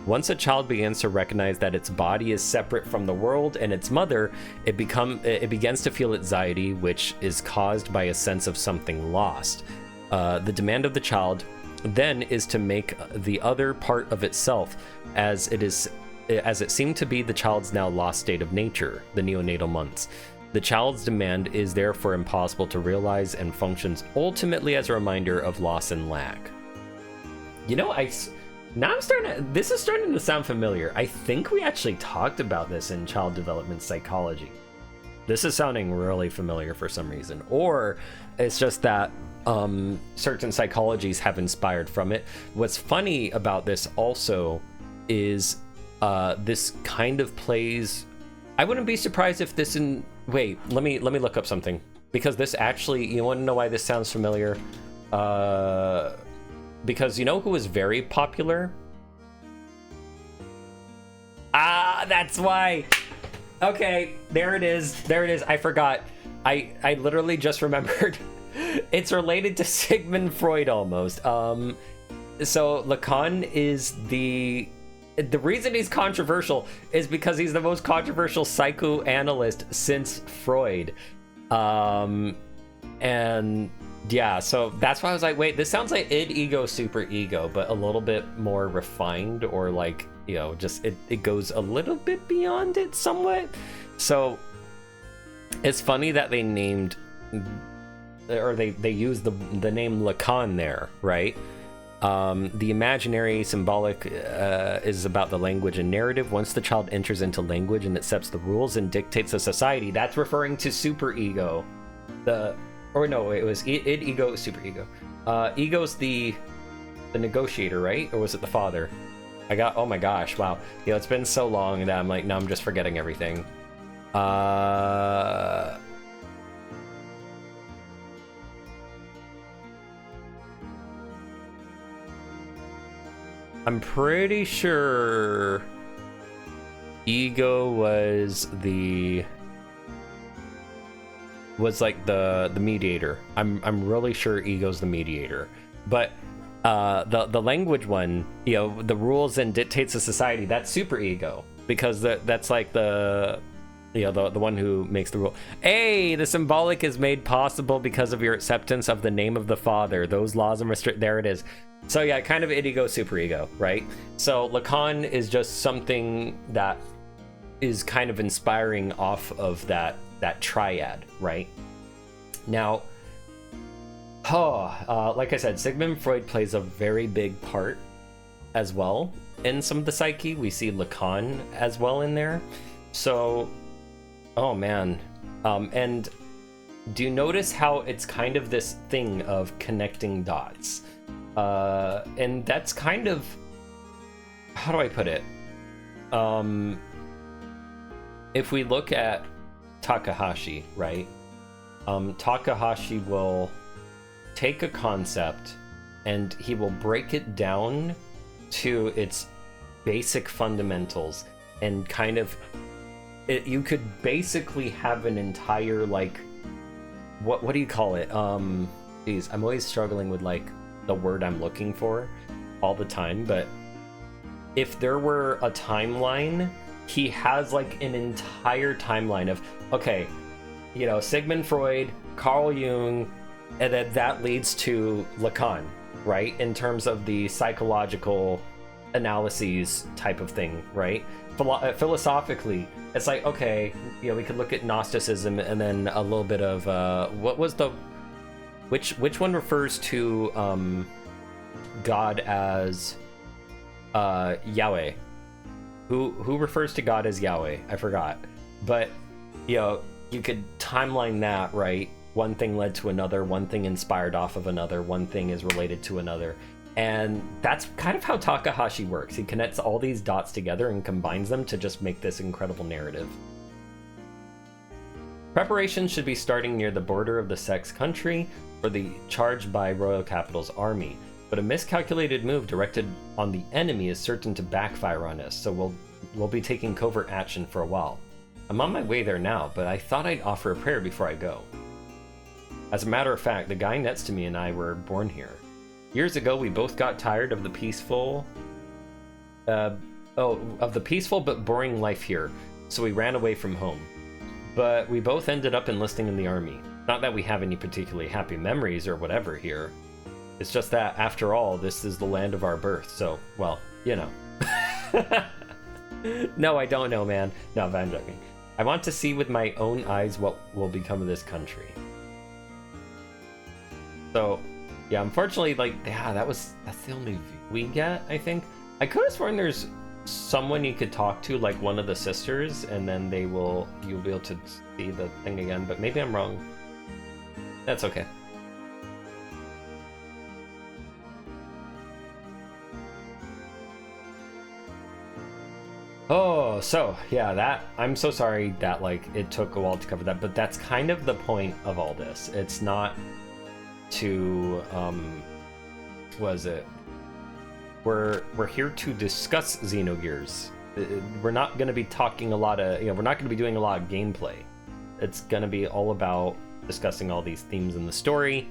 Once a child begins to recognize that its body is separate from the world and its mother, it begins to feel anxiety, which is caused by a sense of something lost. The demand of the child then is to make the other part of itself, as it seemed to be the child's now lost state of nature, the neonatal months. The child's demand is therefore impossible to realize and functions ultimately as a reminder of loss and lack. You know, this is starting to sound familiar. I think we actually talked about this in child development psychology. This is sounding really familiar for some reason. Or it's just that certain psychologies have inspired from it. What's funny about this also is this kind of plays... I wouldn't be surprised if this Wait, let me look up something. Because this actually... You want to know why this sounds familiar? Because you know who was very popular? Ah, that's why. Okay, there it is. I forgot. I literally just remembered. It's related to Sigmund Freud almost. So Lacan is the reason he's controversial is because he's the most controversial psychoanalyst since Freud. And yeah, so that's why I was like, wait, this sounds like id, ego, super ego, but a little bit more refined, or like, you know, just it goes a little bit beyond it somewhat. So it's funny that they named, or they used the name Lacan there, right? The imaginary symbolic is about the language and narrative. Once the child enters into language and it sets the rules and dictates the society, that's referring to superego. It was id, ego, superego. Ego's the negotiator, right? Or was it the father? Oh my gosh, wow. You know, it's been so long that I'm like, now I'm just forgetting everything. I'm pretty sure ego was like the mediator. I'm really sure ego's the mediator. But the language one, you know, the rules and dictates of society, that's super ego, because that's like the one who makes the rule. Hey, the symbolic is made possible because of your acceptance of the name of the Father. Those laws and there it is. So yeah, kind of id, ego, super ego, right? So Lacan is just something that is kind of inspiring off of that triad, right? Now, like I said, Sigmund Freud plays a very big part as well in some of the psyche. We see Lacan as well in there. So, oh man. And do you notice how it's kind of this thing of connecting dots? And that's kind of, how do I put it? If we look at Takahashi, right? Takahashi will take a concept and he will break it down to its basic fundamentals, and kind of you could basically have an entire, like, what do you call it? Geez, I'm always struggling with like the word I'm looking for all the time, but if there were a timeline, he has like an entire timeline of, okay, you know, Sigmund Freud, Carl Jung, and then that leads to Lacan, right? In terms of the psychological analyses type of thing, right? Philosophically, it's like, okay, you know, we could look at Gnosticism, and then a little bit of what was the which one refers to God as Yahweh? Who refers to God as Yahweh? I forgot. But you know, you could timeline that, right? One thing led to another, one thing inspired off of another, one thing is related to another. And that's kind of how Takahashi works. He connects all these dots together and combines them to just make this incredible narrative. Preparations should be starting near the border of the Sex country for the charge by Royal Capital's army. But a miscalculated move directed on the enemy is certain to backfire on us, so we'll be taking covert action for a while. I'm on my way there now, but I thought I'd offer a prayer before I go. As a matter of fact, the guy next to me and I were born here. Years ago, we both got tired of the peaceful but boring life here, so we ran away from home. But we both ended up enlisting in the army. Not that we have any particularly happy memories or whatever here. It's just that, after all, this is the land of our birth, so, well, you know. No, I don't know, man. No, I'm joking. I want to see with my own eyes what will become of this country. So, yeah, unfortunately, like, yeah, that's the only view we get, I think. I could have sworn there's someone you could talk to, like one of the sisters, and then you'll be able to see the thing again, but maybe I'm wrong. That's okay. Oh, so yeah, I'm so sorry that like it took a while to cover that, but that's kind of the point of all this. It's not to was it? We're here to discuss Xenogears. We're not going to be talking a lot of, we're not going to be doing a lot of gameplay. It's going to be all about discussing all these themes in the story,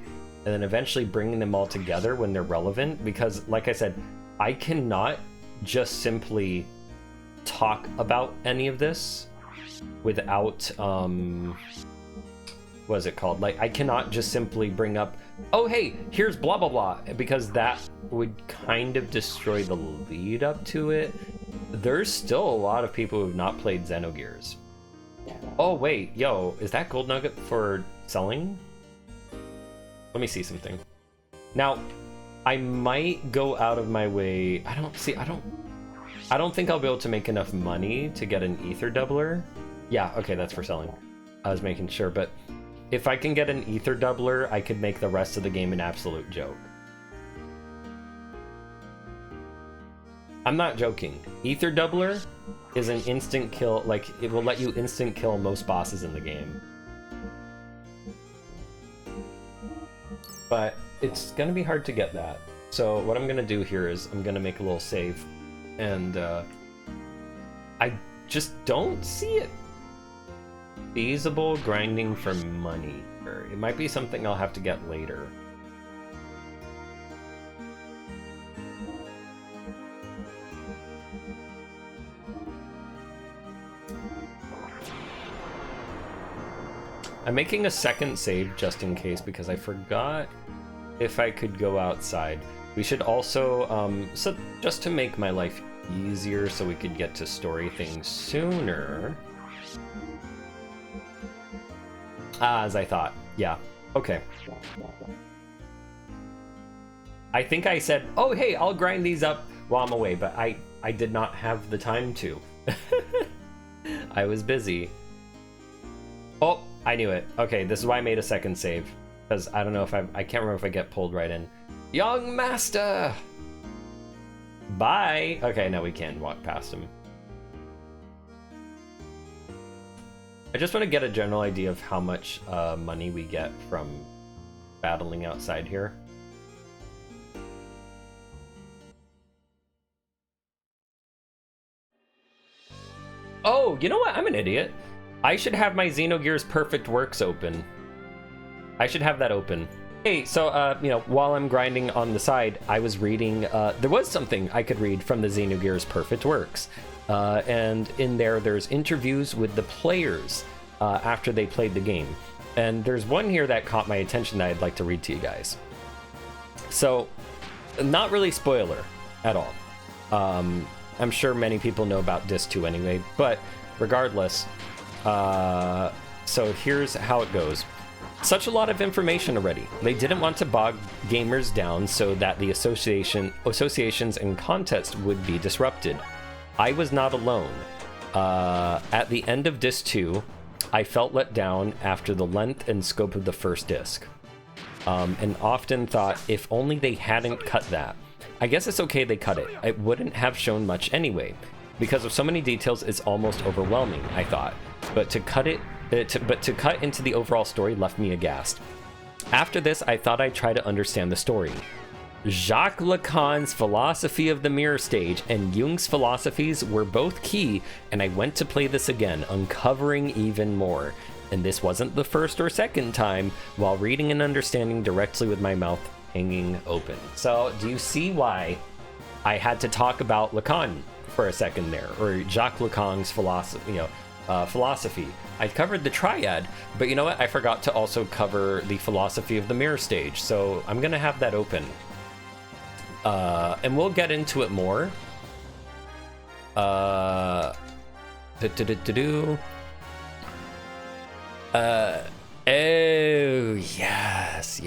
and then eventually bringing them all together when they're relevant. Because, like I said, I cannot just simply talk about any of this without, what is it called? Like, I cannot just simply bring up, oh, hey, here's blah, blah, blah, because that would kind of destroy the lead up to it. There's still a lot of people who have not played Xenogears. Oh, wait, yo, is that gold nugget for selling? Let me see something. Now, I might go out of my way. I don't think I'll be able to make enough money to get an ether doubler. Yeah, okay, that's for selling. I was making sure, but if I can get an ether doubler, I could make the rest of the game an absolute joke. I'm not joking. Ether doubler is an instant kill, like, it will let you instant kill most bosses in the game. But it's gonna be hard to get that. So what I'm gonna do here is I'm gonna make a little save, and I just don't see it feasible grinding for money. Or it might be something I'll have to get later. I'm making a second save just in case because I forgot if I could go outside. We should also, so just to make my life easier so we could get to story things sooner. As I thought. Yeah. Okay. I think I said, oh, hey, I'll grind these up while I'm away, but I did not have the time to. I was busy. Oh, I knew it. Okay, this is why I made a second save. Because I don't know if I can't remember if I get pulled right in. Young master! Bye! Okay, now we can walk past him. I just want to get a general idea of how much money we get from battling outside here. Oh, you know what? I'm an idiot. I should have my Xenogears Perfect Works open. I should have that open. Hey, so, you know, while I'm grinding on the side, I was reading, there was something I could read from the Xenogears Perfect Works. And in there's interviews with the players after they played the game. And there's one here that caught my attention that I'd like to read to you guys. So, not really spoiler at all. I'm sure many people know about Disc 2 anyway, but regardless, so here's how it goes. Such a lot of information already. They didn't want to bog gamers down so that the associations and contests would be disrupted. I was not alone. At the end of Disc 2, I felt let down after the length and scope of the first disc. And often thought, if only they hadn't cut that. I guess it's okay they cut it. It wouldn't have shown much anyway. Because of so many details, it's almost overwhelming, I thought. But to cut into the overall story left me aghast. After this, I thought I'd try to understand the story. Jacques Lacan's philosophy of the mirror stage and Jung's philosophies were both key, and I went to play this again, uncovering even more. And this wasn't the first or second time, while reading and understanding directly with my mouth hanging open. So, do you see why I had to talk about Lacan for a second there, or Jacques Lacan's philosophy, philosophy? I covered the triad, but you know what? I forgot to also cover the philosophy of the mirror stage, so I'm gonna have that open. And we'll get into it more. Oh, yes.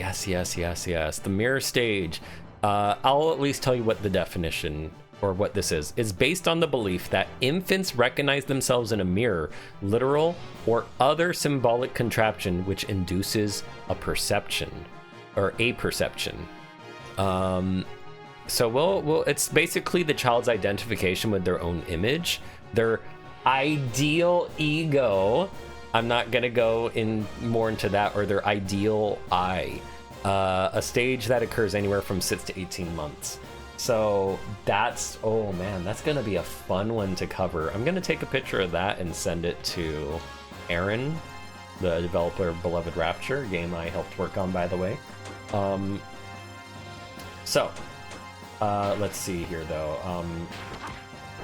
The mirror stage. I'll at least tell you what the definition, or what this is. It's based on the belief that infants recognize themselves in a mirror, literal or other symbolic contraption which induces a perception, or a perception. So we'll it's basically the child's identification with their own image, their ideal ego. I'm not gonna go in more into that, or their ideal I. A stage that occurs anywhere from 6 to 18 months. So that's, oh man, that's gonna be a fun one to cover. I'm gonna take a picture of that and send it to Aaron the developer of Beloved Rapture, a game I helped work on, by the way. Let's see here, though.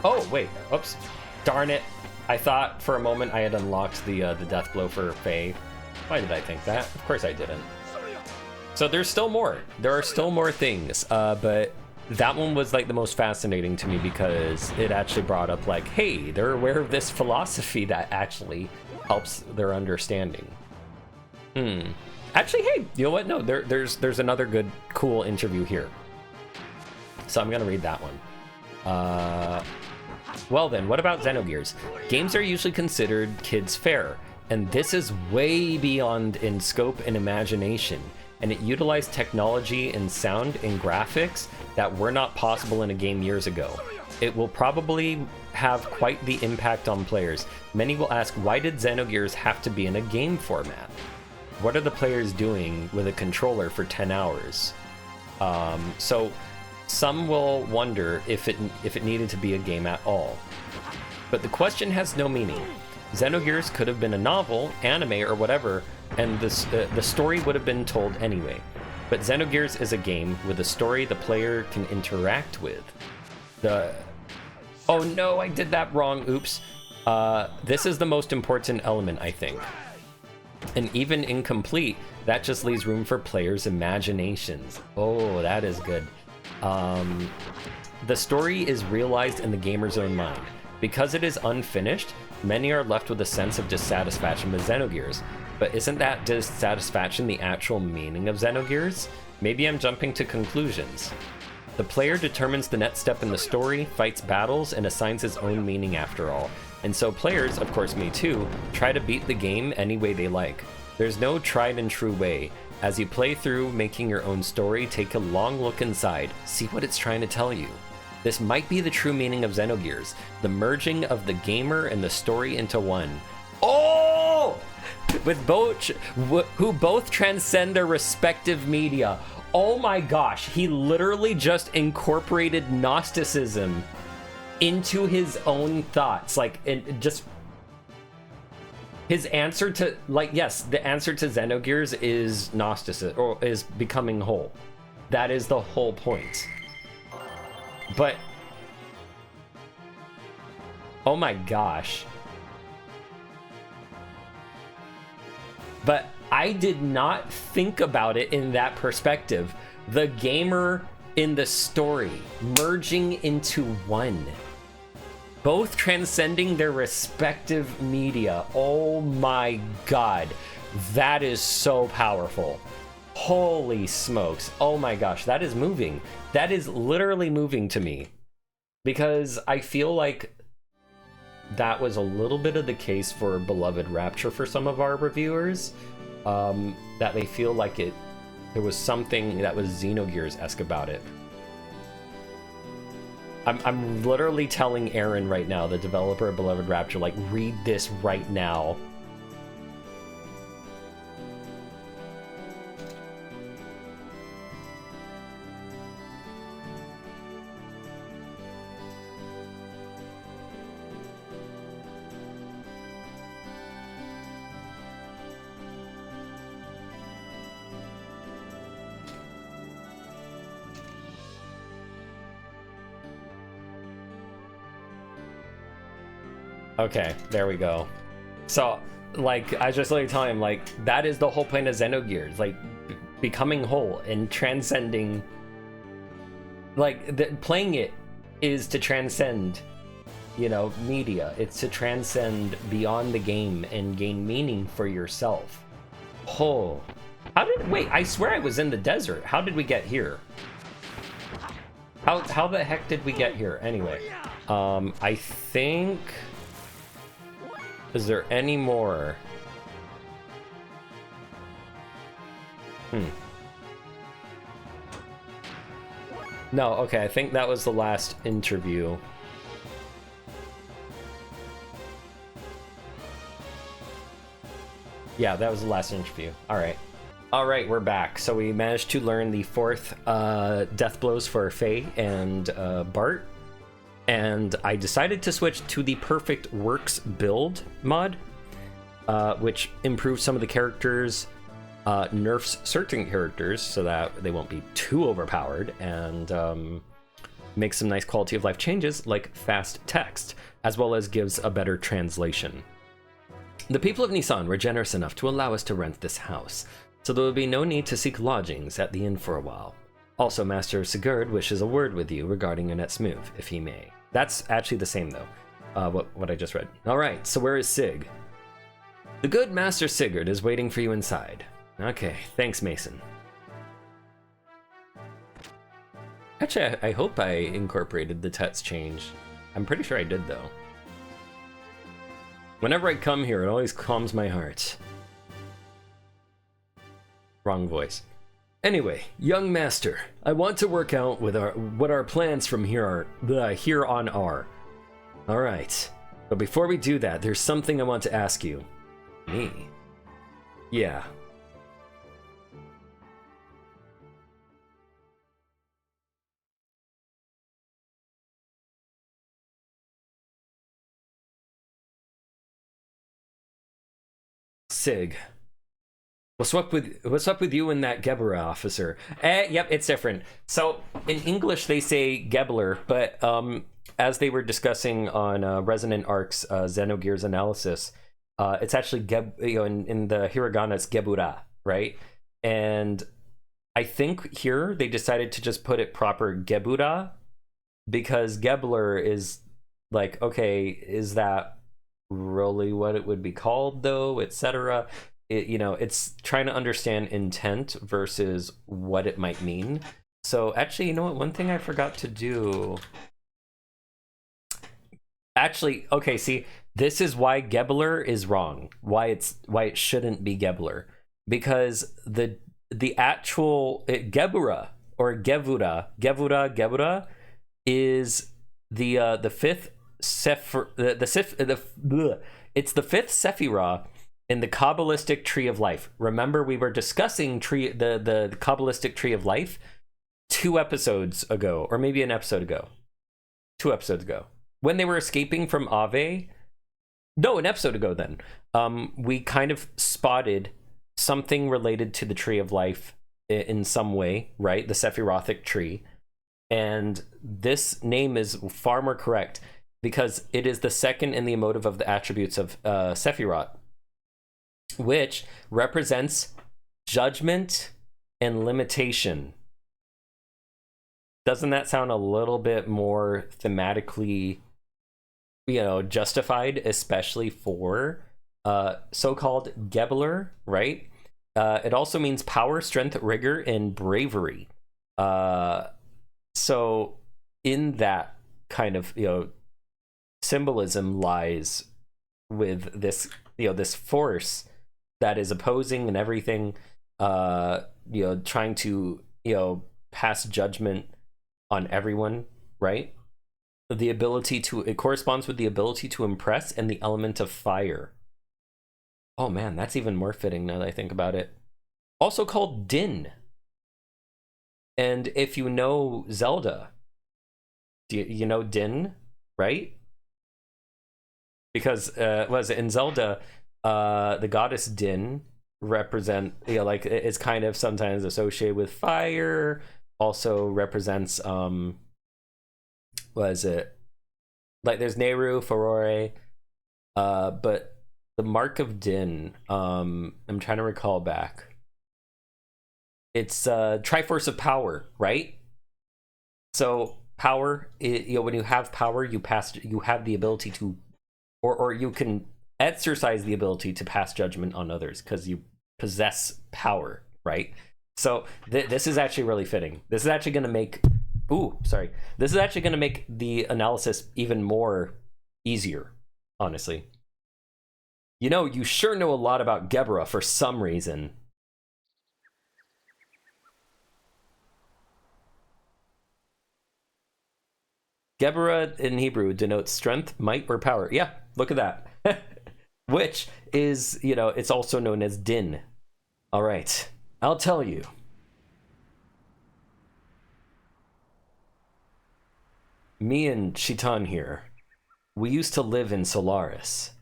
Oh, wait. Oops. Darn it. I thought for a moment I had unlocked the death blow for Faye. Why did I think that? Of course I didn't. So there's still more. There are still more things, but that one was like the most fascinating to me because it actually brought up like, hey, they're aware of this philosophy that actually helps their understanding. Actually, hey, you know what? No, there's another good, cool interview here. So I'm gonna read that one. Well then, what about Xenogears? Games are usually considered kids' fare, and this is way beyond in scope and imagination, and it utilized technology and sound and graphics that were not possible in a game years ago. It will probably have quite the impact on players. Many will ask, why did Xenogears have to be in a game format? What are the players doing with a controller for 10 hours? So some will wonder if it needed to be a game at all. But the question has no meaning. Xenogears could have been a novel, anime, or whatever, and the story would have been told anyway. But Xenogears is a game with a story the player can interact with. Oh no, I did that wrong, oops. This is the most important element, I think. And even incomplete, that just leaves room for players' imaginations. Oh, that is good. The story is realized in the gamer's own mind. Because it is unfinished, many are left with a sense of dissatisfaction with Xenogears. But isn't that dissatisfaction the actual meaning of Xenogears? Maybe I'm jumping to conclusions. The player determines the next step in the story, fights battles, and assigns his own meaning after all. And so players, of course me too, try to beat the game any way they like. There's no tried and true way. As you play through making your own story, take a long look inside, see what it's trying to tell you. This might be the true meaning of Xenogears, the merging of the gamer and the story into one. Oh! With both, who both transcend their respective media. Oh my gosh, he literally just incorporated Gnosticism into his own thoughts. Like, it just... His answer to, like, yes, the answer to Xenogears is Gnosticism, or is becoming whole. That is the whole point. But, oh my gosh. But I did not think about it in that perspective. The gamer in the story merging into one. Both transcending their respective media. Oh my god. That is so powerful. Holy smokes. Oh my gosh, that is moving. That is literally moving to me. Because I feel like that was a little bit of the case for Beloved Rapture for some of our reviewers. That they feel like there was something that was Xenogears-esque about it. I'm literally telling Aaron right now, the developer of Beloved Rapture, like, read this right now. Okay, there we go. So, like, I just literally telling him, like, that is the whole point of Xenogears, like, becoming whole and transcending. Like, playing it is to transcend, you know, media. It's to transcend beyond the game and gain meaning for yourself. Oh, wait, I swear I was in the desert. How did we get here? How the heck did we get here? Anyway, I think... Is there any more? No, okay, I think that was the last interview. Yeah, that was the last interview. Alright. Alright, we're back. So we managed to learn the 4th death blows for Faye and Bart. And I decided to switch to the Perfect Works build mod. which improves some of the characters, nerfs certain characters so that they won't be too overpowered, and makes some nice quality of life changes like fast text, as well as gives a better translation. The people of Nisan were generous enough to allow us to rent this house, so there will be no need to seek lodgings at the inn for a while. Also, Master Sigurd wishes a word with you regarding Annette's move, if he may. That's actually the same, though, what I just read. Alright, so where is Sig? The good Master Sigurd is waiting for you inside. Okay, thanks, Mason. Actually, I hope I incorporated the text change. I'm pretty sure I did, though. Whenever I come here, it always calms my heart. Wrong voice. Anyway, young master, I want to work out with what our plans from here on are. All right, but before we do that, there's something I want to ask you. Me? Yeah. Sig. What's up with you and that Geburah officer? Yep, it's different. So in English they say Gebler, but as they were discussing on Resonant Arc's Xenogears analysis, it's actually in the hiragana it's Geburah, right? And I think here they decided to just put it proper Geburah because Gebler is like, okay, is that really what it would be called though, etc. It's trying to understand intent versus what it might mean. So actually, you know what, one thing I forgot to do, actually, okay, see, this is why Gebler is wrong, why it shouldn't be Gebler, because the actual Geburah or Gebura is the fifth it's the fifth Sephirah in the Kabbalistic Tree of Life. Remember, we were discussing the Kabbalistic Tree of Life 2 episodes ago, or maybe an episode ago. 2 episodes ago. When they were escaping from Aveh. No, an episode ago then. We kind of spotted something related to the Tree of Life in some way, right? The Sephirothic tree. And this name is far more correct because it is the second in the emotive of the attributes of Sephiroth, which represents judgment and limitation. Doesn't that sound a little bit more thematically, justified, especially for so-called Gebler, right? It also means power, strength, rigor, and bravery. So in that kind of, symbolism lies with this, this force that is opposing and everything, trying to, pass judgment on everyone, right? It corresponds with the ability to impress and the element of fire. Oh man, that's even more fitting now that I think about it. Also called Din. And if you know Zelda, you know Din, right? Because in Zelda, the goddess Din it's kind of sometimes associated with fire. Also represents there's Nehru, Furore, but the mark of Din, I'm trying to recall back. It's Triforce of Power, right? So power, when you have power, you have the ability to, or you can exercise the ability to pass judgment on others because you possess power, right? So this is actually really fitting. This is actually going to make, this is actually going to make the analysis even more easier, honestly. You sure know a lot about Geburah for some reason. Geburah in Hebrew denotes strength, might, or power. Yeah, look at that. Which is, it's also known as Din. All right, I'll tell you. Me and Chitan here, we used to live in Solaris.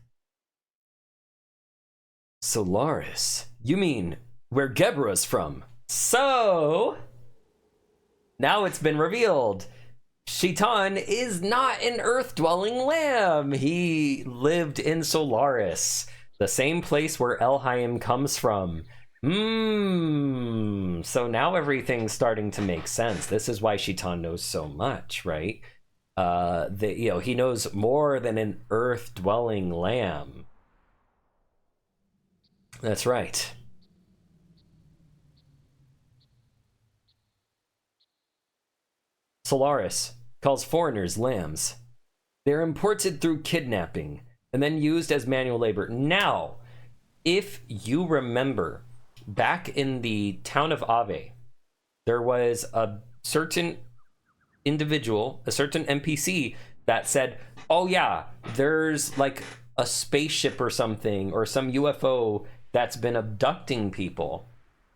Solaris? You mean where Geburah's from? So, now it's been revealed. Shitan is not an earth-dwelling lamb. He lived in Solaris, the same place where Elheim comes from. So now everything's starting to make sense. This is why Shitan knows so much, right? He knows more than an earth-dwelling lamb. That's right. Solaris calls foreigners lambs. They're imported through kidnapping and then used as manual labor. Now, if you remember, back in the town of Aveh, there was a certain individual, a certain NPC that said, oh yeah, there's like a spaceship or something, or some UFO that's been abducting people,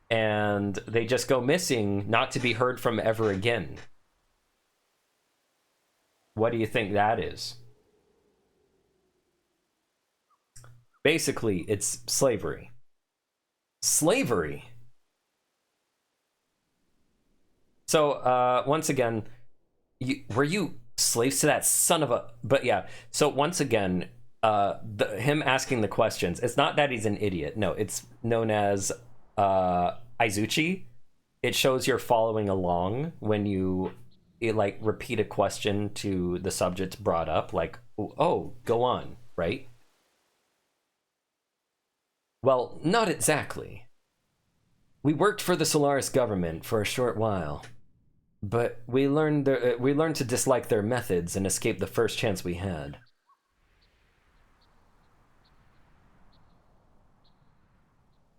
and they just go missing, not to be heard from ever again. What do you think that is? Basically, it's slavery. Slavery. So, once again, were you slaves to that son of a... But yeah, so once again, him asking the questions, it's not that he's an idiot. No, it's known as Izuchi. It shows you're following along when you like repeat a question to the subject brought up, like, oh, go on, right? Well, not exactly. We worked for the Solaris government for a short while, but we learned to dislike their methods and escape the first chance we had.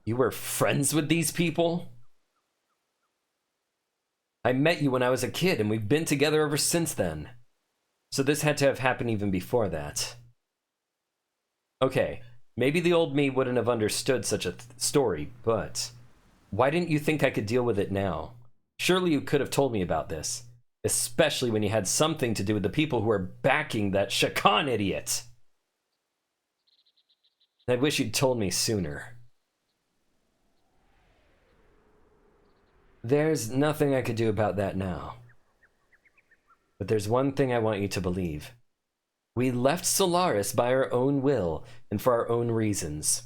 You were friends with these people? I met you when I was a kid, and we've been together ever since then. So this had to have happened even before that. Okay, maybe the old me wouldn't have understood such a story, but why didn't you think I could deal with it now? Surely you could have told me about this, especially when you had something to do with the people who are backing that Shakan idiot. I wish you'd told me sooner. There's nothing I could do about that now. But there's one thing I want you to believe. We left Solaris by our own will and for our own reasons.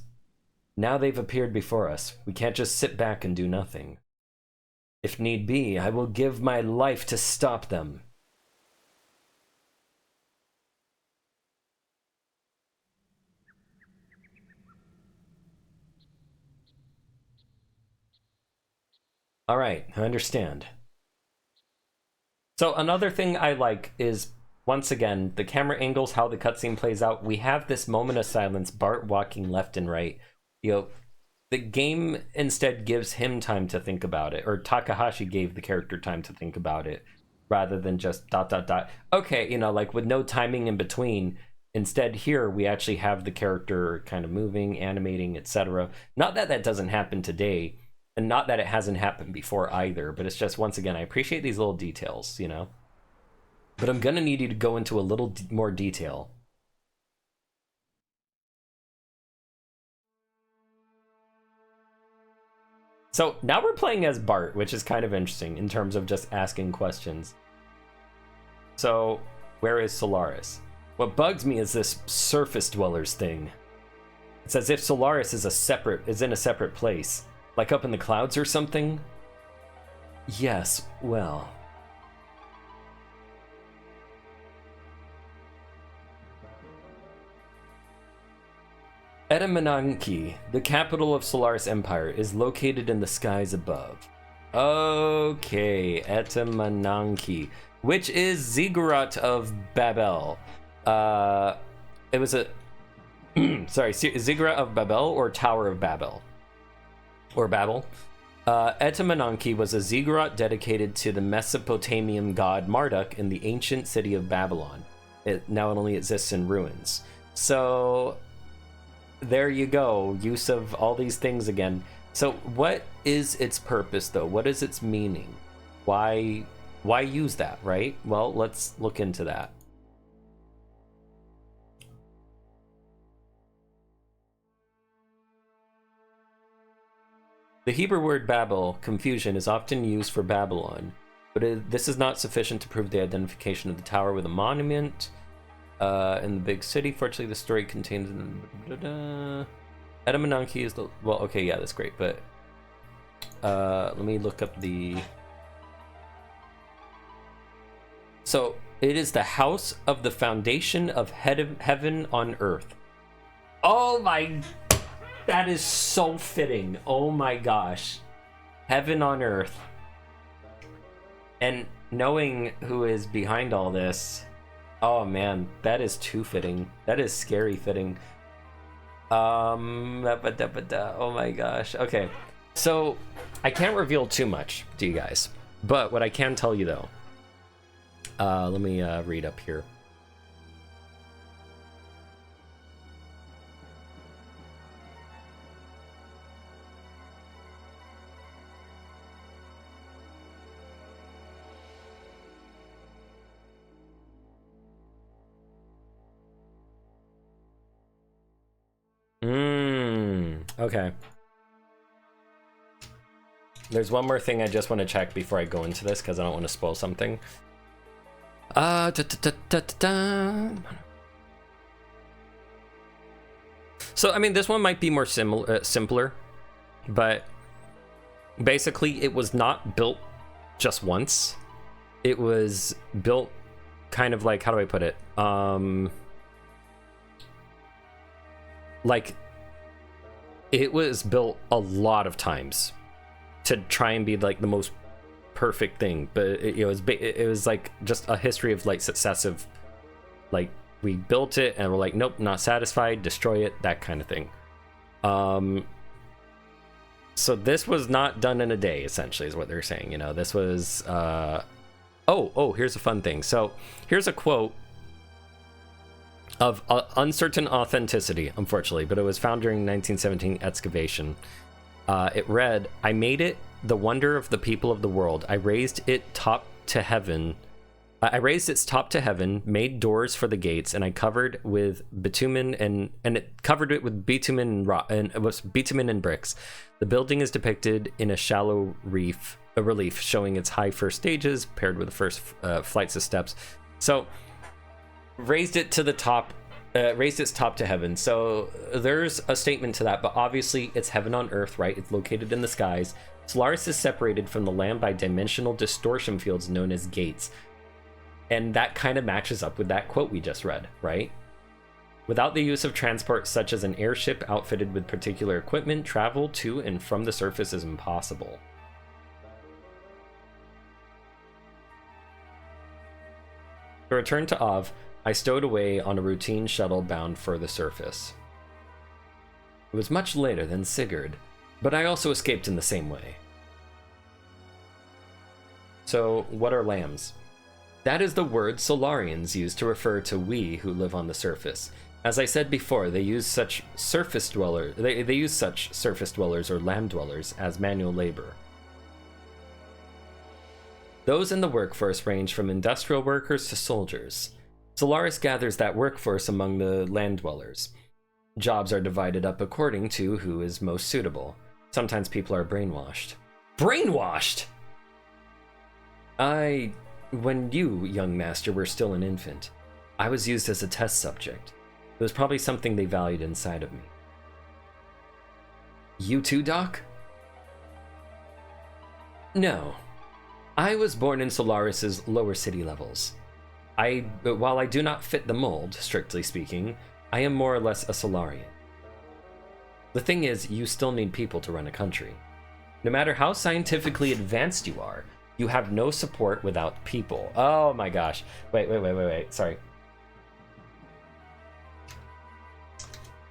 Now they've appeared before us. We can't just sit back and do nothing. If need be, I will give my life to stop them. All right, I understand. So another thing I like is, once again, the camera angles, how the cutscene plays out. We have this moment of silence, Bart walking left and right. You know, the game instead gives him time to think about it, or Takahashi gave the character time to think about it, rather than just ... Okay, you know, like with no timing in between. Instead, here we actually have the character kind of moving, animating, etc. Not that that doesn't happen today. And not that it hasn't happened before either, but it's just, once again, I appreciate these little details, you know? But I'm gonna need you to go into a little more detail. So now we're playing as Bart, which is kind of interesting in terms of just asking questions. So, where is Solaris? What bugs me is this surface dwellers thing. It's as if Solaris is in a separate place. Like up in the clouds or something? Yes, well. Etamananki, the capital of Solaris Empire, is located in the skies above. Okay, Etamananki, which is Ziggurat of Babel. It was a... sorry, Ziggurat of Babel or Tower of Babel? Or Babel. Etamananki was a ziggurat dedicated to the Mesopotamian god Marduk in the ancient city of Babylon. It now only exists in ruins. So there you go, use of all these things again. So what is its purpose though? What is its meaning? Why use that, right? Well, let's look into that. The Hebrew word Babel, confusion, is often used for Babylon, but this is not sufficient to prove the identification of the tower with a monument in the big city. Fortunately, the story contains... Etamananki is the... Well, okay, yeah, that's great, but... let me look up the... So, it is the house of the foundation of heaven on earth. Oh my... That is so fitting. Oh my gosh. Heaven on earth. And knowing who is behind all this... Oh man, that is too fitting. That is scary fitting. Oh my gosh. Okay, so I can't reveal too much to you guys, but what I can tell you though, let me read up here. Okay. There's one more thing I just want to check before I go into this, because I don't want to spoil something. So, I mean, this one might be more simpler, but basically it was not built just once. It was built kind of like, how do I put it? Like, it was built a lot of times to try and be like the most perfect thing, but it was like just a history of like successive, like, we built it and we're like, nope, not satisfied, destroy it, that kind of thing. So this was not done in a day, essentially, is what they're saying. You know, this was here's a fun thing. So here's a quote of uncertain authenticity, unfortunately, but it was found during 1917 excavation. It read, "I made it the wonder of the people of the world. I raised its top to heaven, made doors for the gates, and I covered with bitumen and it covered it with bitumen and rock, and it was bitumen and bricks. The building is depicted in a shallow relief showing its high first stages paired with the first flights of steps." So raised its top to heaven. So there's a statement to that, but obviously it's heaven on earth, right? It's located in the skies. Solaris is separated from the land by dimensional distortion fields known as gates. And that kind of matches up with that quote we just read, right? Without the use of transport such as an airship outfitted with particular equipment, travel to and from the surface is impossible. To return to Aveh, I stowed away on a routine shuttle bound for the surface. It was much later than Sigurd, but I also escaped in the same way. So, what are lambs? That is the word Solarians use to refer to we who live on the surface. As I said before, they use such surface dwellers or land dwellers as manual labor. Those in the workforce range from industrial workers to soldiers. Solaris gathers that workforce among the land dwellers. Jobs are divided up according to who is most suitable. Sometimes people are brainwashed. Brainwashed? When you, young master, were still an infant, I was used as a test subject. It was probably something they valued inside of me. You too, Doc? No. I was born in Solaris's lower city levels. While I do not fit the mold, strictly speaking, I am more or less a Solarian. The thing is, you still need people to run a country. No matter how scientifically advanced you are, you have no support without people. Oh my gosh. Wait. Sorry.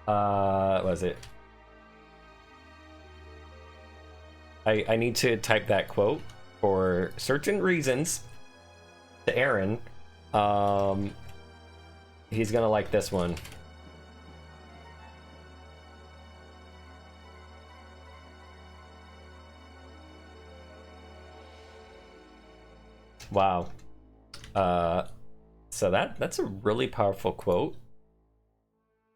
What was it? I need to type that quote for certain reasons to Aaron. He's gonna like this one. Wow. So that's a really powerful quote.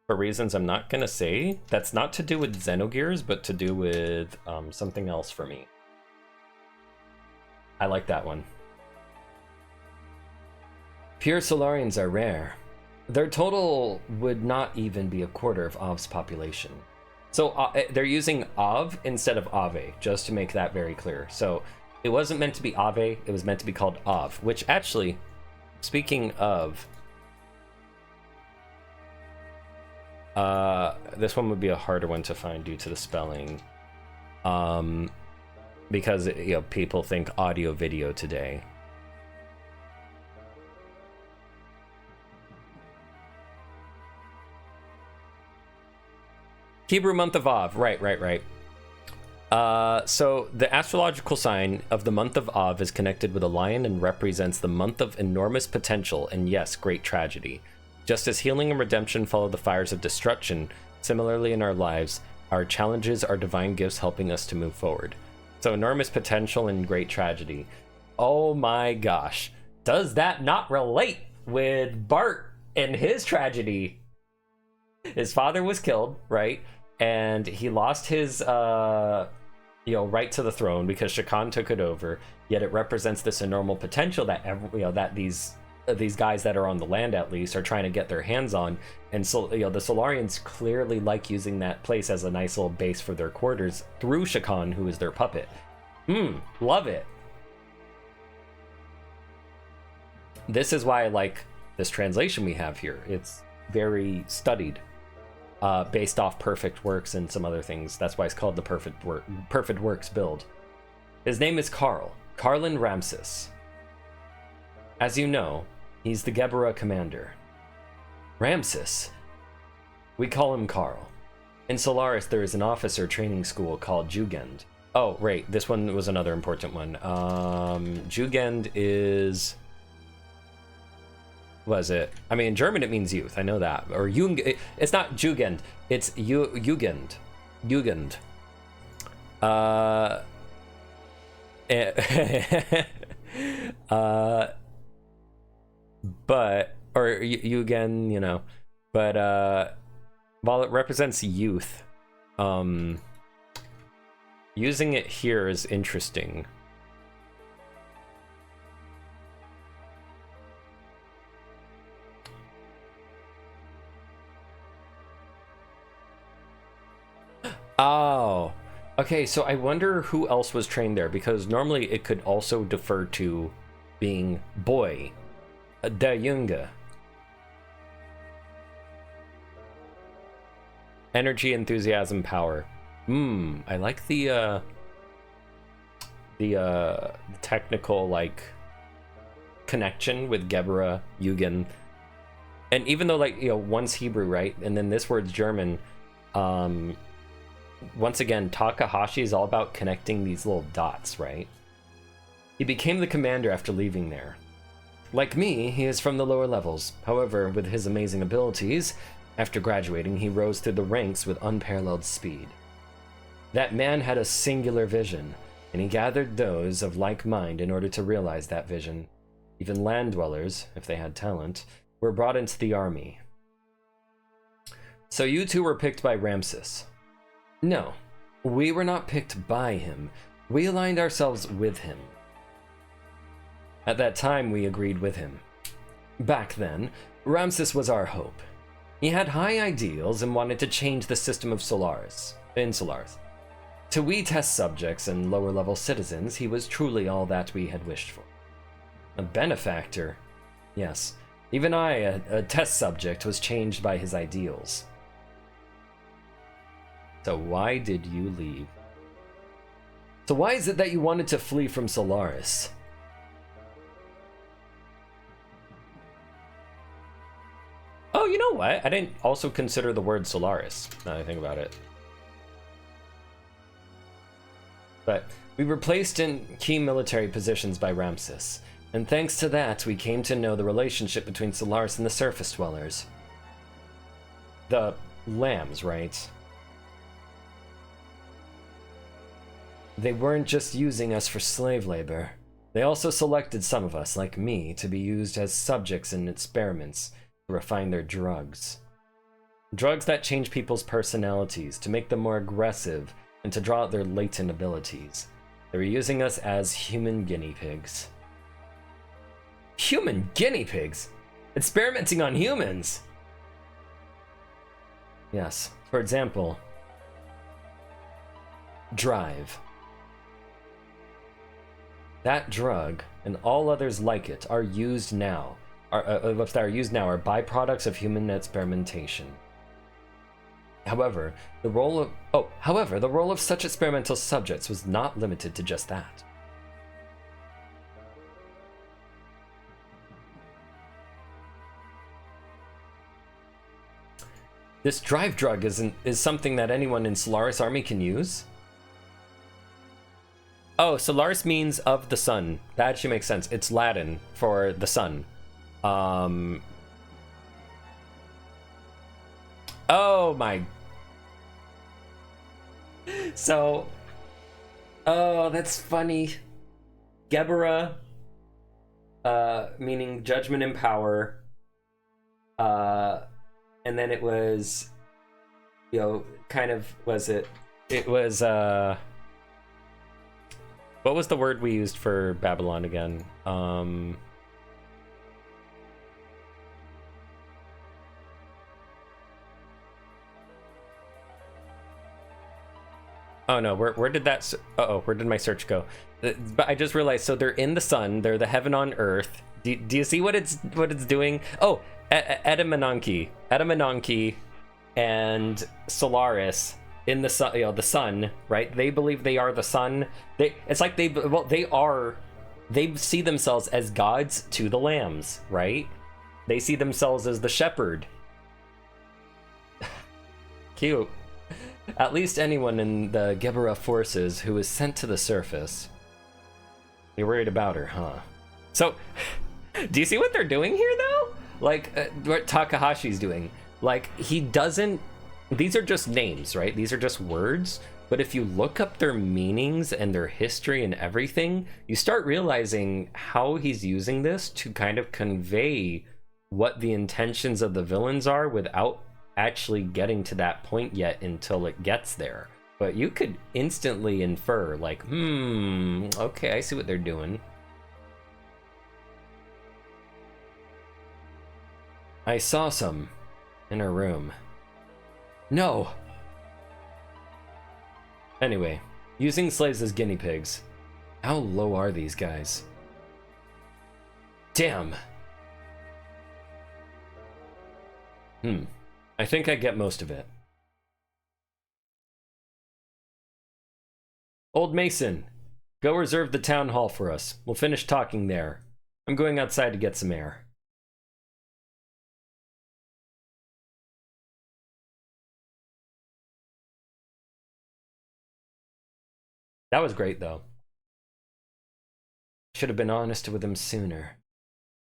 for reasons I'm not gonna say. That's not to do with Xenogears, but to do with something else for me. I like that one. Pure Solarians are rare. Their total would not even be a quarter of Av's population. So they're using Av instead of Aveh, just to make that very clear. So it wasn't meant to be Aveh, it was meant to be called Av, which actually, speaking of, this one would be a harder one to find due to the spelling. Because, you know, people think audio video today. Hebrew month of Av, right. So the astrological sign of the month of Av is connected with a lion and represents the month of enormous potential and, yes, great tragedy. Just as healing and redemption follow the fires of destruction, similarly in our lives, our challenges are divine gifts helping us to move forward. So enormous potential and great tragedy. Oh my gosh. Does that not relate with Bart and his tragedy? His father was killed, right? And he lost his right to the throne because Shakan took it over. Yet it represents this enormous potential that that these guys that are on the land at least are trying to get their hands on. And so the Solarians clearly like using that place as a nice little base for their quarters through Shakan, who is their puppet. Love it. This is why I like this translation we have here. It's very studied. Based off Perfect Works and some other things. That's why it's called the Perfect Works build. His name is Karlin Ramses. As you know, he's the Geburah commander. Ramses. We call him Karl. In Solaris, there is an officer training school called Jugend. Oh, right, this one was another important one. Jugend is... Was it? I mean, in German it means youth. I know that. Or Jung. It's not Jugend. It's Jugend. Jugend. But or Jugend, you know. But while it represents youth, using it here is interesting. Oh, okay, so I wonder who else was trained there, because normally it could also defer to being boy, der Junge. Energy, enthusiasm, power. I like the technical, like, connection with Gebler, Jugend. And even though, like, one's Hebrew, right? And then this word's German, once again, Takahashi is all about connecting these little dots, right? He became the commander after leaving there. Like me, he is from the lower levels. However, with his amazing abilities, after graduating, he rose through the ranks with unparalleled speed. That man had a singular vision, and he gathered those of like mind in order to realize that vision. Even land dwellers, if they had talent, were brought into the army. So you two were picked by Ramses. No, we were not picked by him. We aligned ourselves with him. At that time, we agreed with him. Back then, Ramses was our hope. He had high ideals and wanted to change the system of Solaris. To we test subjects and lower-level citizens, he was truly all that we had wished for. A benefactor. Yes, even I, a test subject, was changed by his ideals. So why did you leave? So why is it that you wanted to flee from Solaris? Oh, you know what? I didn't also consider the word Solaris, now that I think about it. But we were placed in key military positions by Ramses, and thanks to that, we came to know the relationship between Solaris and the surface dwellers. The lambs, right? They weren't just using us for slave labor. They also selected some of us, like me, to be used as subjects in experiments to refine their drugs. Drugs that change people's personalities to make them more aggressive and to draw out their latent abilities. They were using us as human guinea pigs. Human guinea pigs? Experimenting on humans! Yes. For example, Drive. That drug and all others like it are used now. That are used now are byproducts of human experimentation. However, the role of such experimental subjects was not limited to just that. This drive drug is something that anyone in Solaris army can use? Oh, Solaris means of the sun. That actually makes sense. It's Latin for the sun. Oh my. So, oh, that's funny. Geburah, meaning judgment and power. And then it was, you know, kind of, it was, what was the word we used for Babylon again? Oh no, where did that, where did my search go? But I just realized, so they're in the sun, they're the heaven on earth. Do you see what it's doing? Oh, Etamananki and Solaris in the sun, you know, the sun, right? They believe they are the sun. They see themselves as gods to the lambs, right? They see themselves as the shepherd. Cute. At least anyone in the Gebler forces who is sent to the surface. You're worried about her, huh? So, do you see what they're doing here, though? Like, what Takahashi's doing. Like, he doesn't... These are just names, right? These are just words. But if you look up their meanings and their history and everything, you start realizing how he's using this to kind of convey what the intentions of the villains are without actually getting to that point yet until it gets there. But you could instantly infer, like, okay, I see what they're doing. I saw some in her room. No! Anyway, using slaves as guinea pigs. How low are these guys? Damn! I think I get most of it. Old Mason, go reserve the town hall for us. We'll finish talking there. I'm going outside to get some air. That was great, though. Should have been honest with him sooner.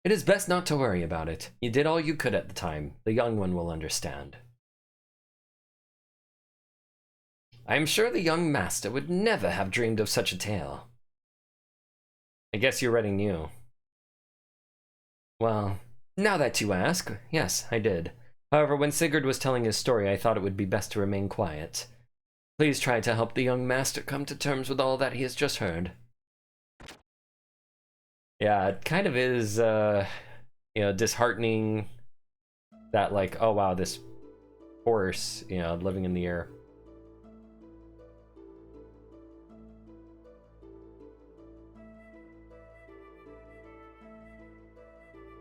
It is best not to worry about it. You did all you could at the time. The young one will understand. I am sure the young master would never have dreamed of such a tale. I guess you already knew. Well, now that you ask, yes, I did. However, when Sigurd was telling his story, I thought it would be best to remain quiet. Please try to help the young master come to terms with all that he has just heard. Yeah, it kind of is, you know, disheartening that, like, oh wow, this horse, you know, living in the air.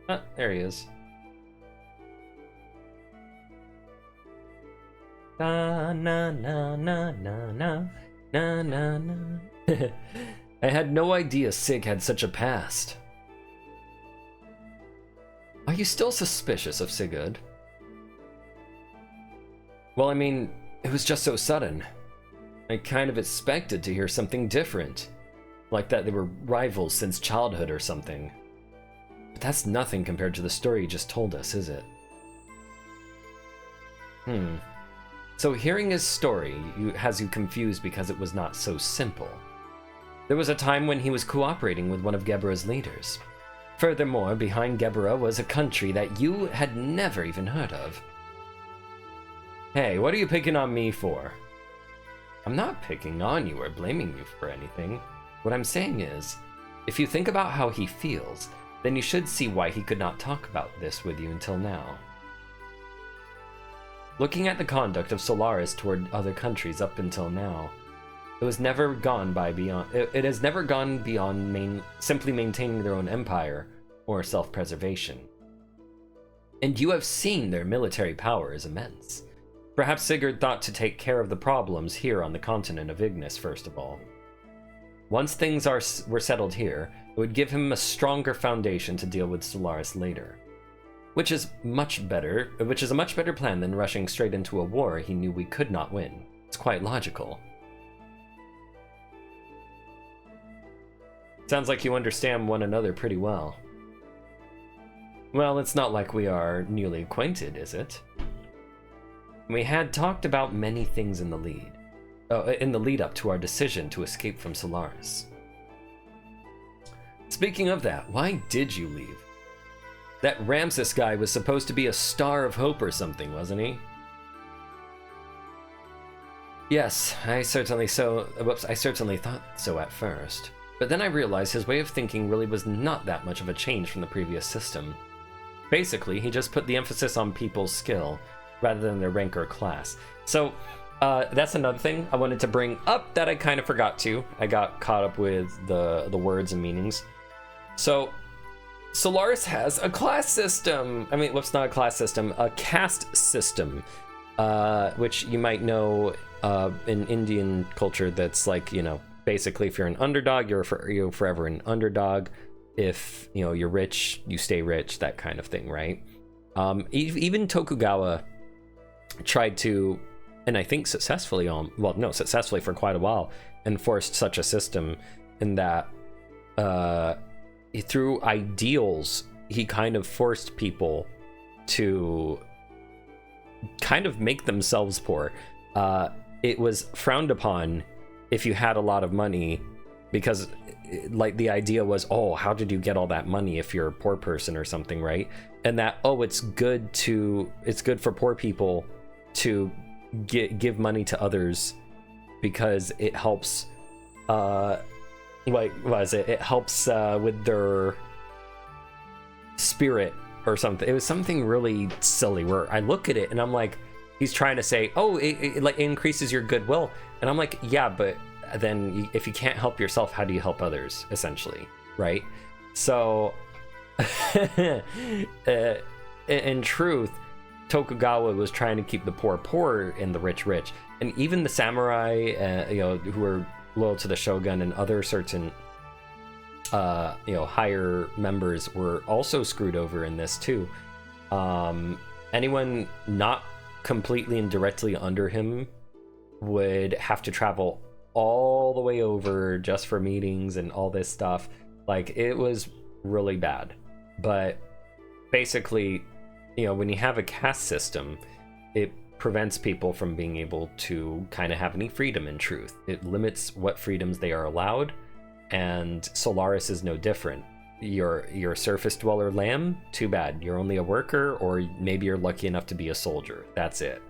Ah, there he is. Na na na na na na na na na. I had no idea Sig had such a past. Are you still suspicious of Sigurd? Well, I mean, it was just so sudden. I kind of expected to hear something different. Like that they were rivals since childhood or something. But that's nothing compared to the story you just told us, is it? So hearing his story has you confused because it was not so simple. There was a time when he was cooperating with one of Geburah's leaders. Furthermore, behind Geburah was a country that you had never even heard of. Hey, what are you picking on me for? I'm not picking on you or blaming you for anything. What I'm saying is, if you think about how he feels, then you should see why he could not talk about this with you until now. Looking at the conduct of Solaris toward other countries up until now, it has never gone beyond simply maintaining their own empire or self-preservation. And you have seen their military power is immense. Perhaps Sigurd thought to take care of the problems here on the continent of Ignis first of all. Once things were settled here, it would give him a stronger foundation to deal with Solaris later. Which is a much better plan than rushing straight into a war he knew we could not win. It's quite logical. Sounds like you understand one another pretty well. Well, it's not like we are newly acquainted, is it? We had talked about many things in the lead up to our decision to escape from Solaris. Speaking of that, why did you leave? That Ramses guy was supposed to be a star of hope or something, wasn't he? Yes, I certainly thought so at first. But then I realized his way of thinking really was not that much of a change from the previous system. Basically, he just put the emphasis on people's skill rather than their rank or class. So, that's another thing I wanted to bring up that I kind of forgot to. I got caught up with the words and meanings. So, Solaris has a class system. I mean, what's not a class system? A caste system, which you might know in Indian culture. That's like, you know, basically if you're an underdog, you're forever an underdog. If, you know, you're rich, you stay rich, that kind of thing, right? Even Tokugawa tried to, and I think successfully for quite a while, enforced such a system in that through ideals, he kind of forced people to kind of make themselves poor. It was frowned upon if you had a lot of money, because like the idea was, oh, how did you get all that money if you're a poor person or something, right? And that, oh, it's good for poor people to give money to others because it helps it helps with their spirit or something. It was something really silly where I look at it and I'm like, he's trying to say, oh, it like increases your goodwill, and I'm like, yeah, but then if you can't help yourself, how do you help others, essentially, right? So in truth, Tokugawa was trying to keep the poor poor and the rich rich, and even the samurai who were loyal to the shogun and other certain higher members were also screwed over in this too. Anyone not completely and directly under him would have to travel all the way over just for meetings and all this stuff. Like, it was really bad. But basically, when you have a caste system, it prevents people from being able to kind of have any freedom in truth. It limits what freedoms they are allowed, and Solaris is no different. You're a surface dweller lamb? Too bad. You're only a worker, or maybe you're lucky enough to be a soldier. That's it.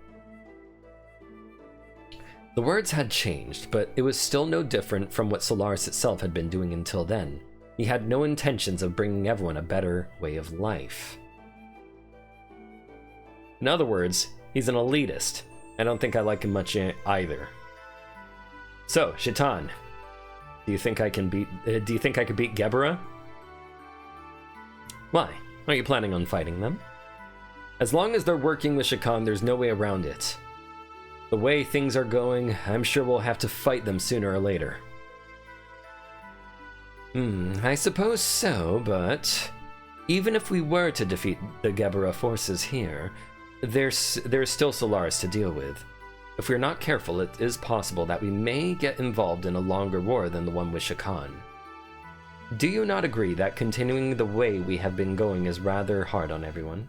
The words had changed, but it was still no different from what Solaris itself had been doing until then. He had no intentions of bringing everyone a better way of life. In other words, he's an elitist. I don't think I like him much either. So, Shaitan, do you think I could beat Geburah? Why? Are you planning on fighting them? As long as they're working with Shakan, there's no way around it. The way things are going, I'm sure we'll have to fight them sooner or later. I suppose so, but even if we were to defeat the Gebler forces here, there's still Solaris to deal with. If we're not careful, it is possible that we may get involved in a longer war than the one with Shakan. Do you not agree that continuing the way we have been going is rather hard on everyone?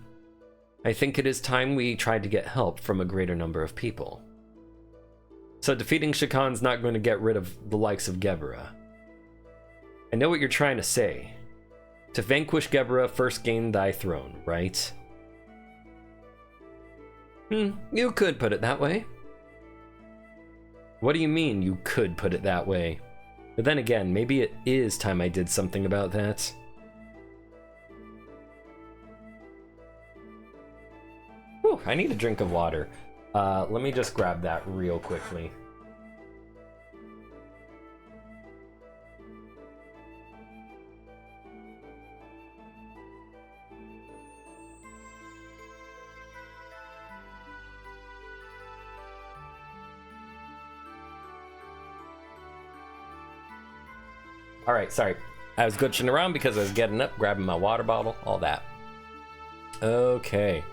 I think it is time we tried to get help from a greater number of people. So defeating Shakan's not going to get rid of the likes of Geburah. I know what you're trying to say. To vanquish Geburah, first gain thy throne, right? You could put it that way. What do you mean, you could put it that way? But then again, maybe it is time I did something about that. Whew, I need a drink of water. Let me just grab that real quickly. Alright, sorry. I was glitching around because I was getting up, grabbing my water bottle, all that. Okay.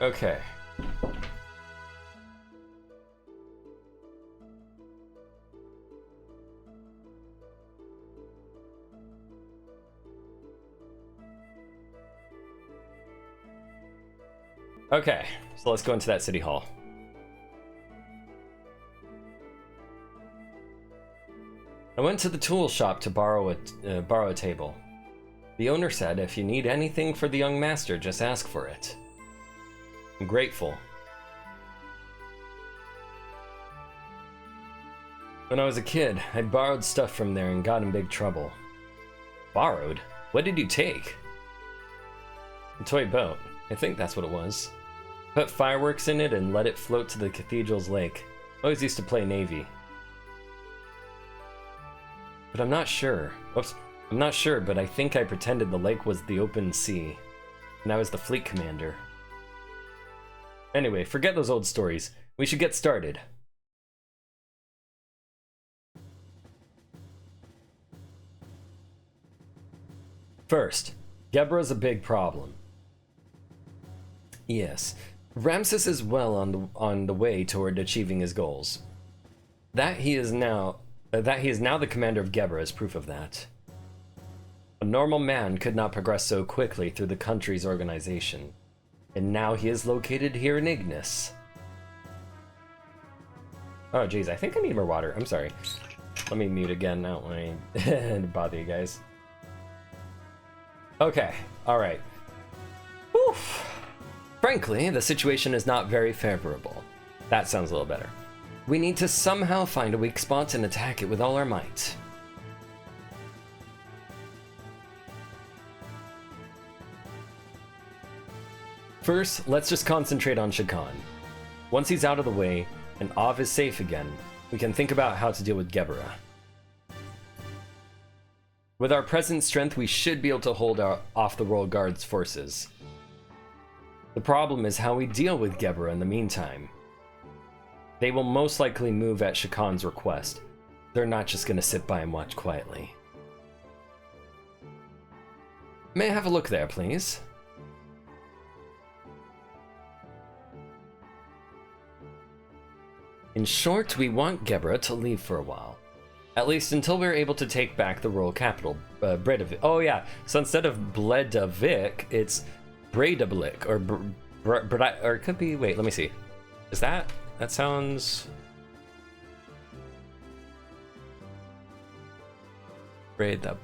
Okay. Okay, so let's go into that city hall. I went to the tool shop to borrow a table. The owner said, if you need anything for the young master, just ask for it. I'm grateful. When I was a kid, I borrowed stuff from there and got in big trouble. Borrowed? What did you take? A toy boat. I think that's what it was. Put fireworks in it and let it float to the cathedral's lake. Always used to play Navy. But I'm not sure. Oops. I'm not sure, but I think I pretended the lake was the open sea. And I was the fleet commander. Anyway, forget those old stories. We should get started. First, Geburah's a big problem. Yes, Ramses is well on the way toward achieving his goals. That he is now the commander of Gebler is proof of that. A normal man could not progress so quickly through the country's organization, and now he is located here in Ignis. Oh geez, I think I need more water. I'm sorry. Let me mute again. I don't want to bother you guys. Okay, alright. Oof. Frankly, the situation is not very favorable. That sounds a little better. We need to somehow find a weak spot and attack it with all our might. First, let's just concentrate on Shakan. Once he's out of the way, and Aveh is safe again, we can think about how to deal with Geburah. With our present strength, we should be able to hold off the Royal Guard's forces. The problem is how we deal with Geburah in the meantime. They will most likely move at Shakan's request. They're not just going to sit by and watch quietly. May I have a look there, please? In short, we want Geburah to leave for a while. At least until we're able to take back the royal capital, Bredavik. Oh yeah, so instead of Bledavik, it's Bredablik, or it could be, wait, let me see. Is that sounds... Bredablik.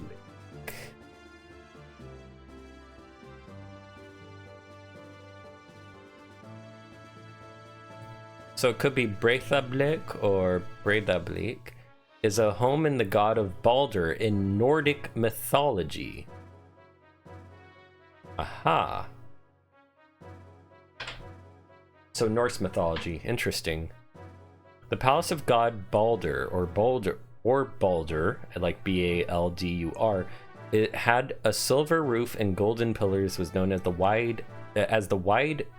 So it could be Bredablik or Bredablik is a home in the god of Balder in Nordic mythology. Aha. So Norse mythology, interesting. The palace of god Balder, like Baldur, it had a silver roof and golden pillars, was known as the wide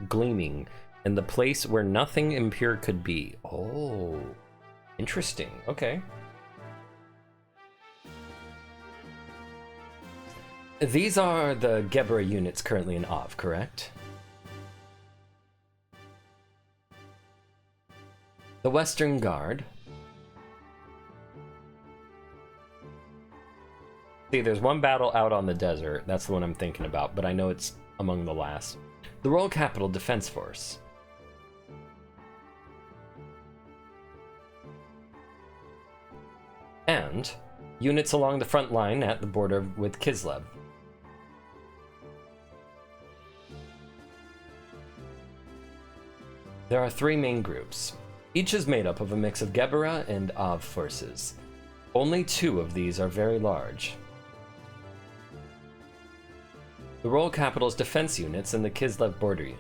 gleaming, and the place where nothing impure could be. Oh, interesting. Okay. These are the Geburah units currently in Aveh, correct? The Western Guard. See, there's one battle out on the desert. That's the one I'm thinking about, but I know it's among the last. The Royal Capital Defense Force. And units along the front line at the border with Kislev. There are 3 main groups. Each is made up of a mix of Geburah and Aveh forces. Only 2 of these are very large. The Royal Capital's defense units and the Kislev border unit.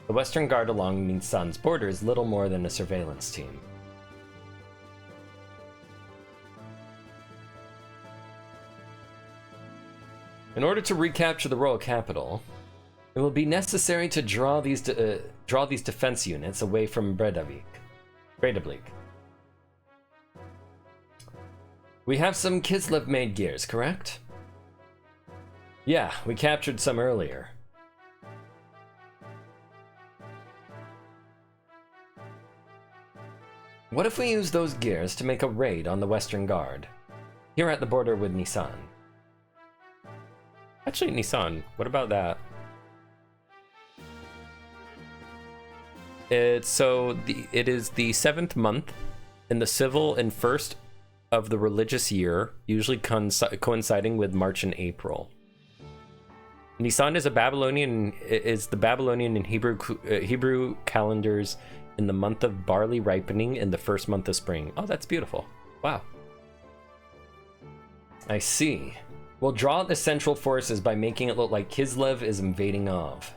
The Western Guard along Nisan's border is little more than a surveillance team. In order to recapture the Royal Capital, it will be necessary to draw these defense units away from Breidablik. We have some Kislev-made gears, correct? Yeah, we captured some earlier. What if we use those gears to make a raid on the Western Guard, here at the border with Nisan? Actually, Nisan, what about that? It is the 7th month in the civil and 1st of the religious year, usually coinciding with March and April. Nisan is the Babylonian and Hebrew calendars in the month of barley ripening in the 1st month of spring. Oh, that's beautiful. Wow. I see. We'll draw out the central forces by making it look like Kislev is invading Aveh.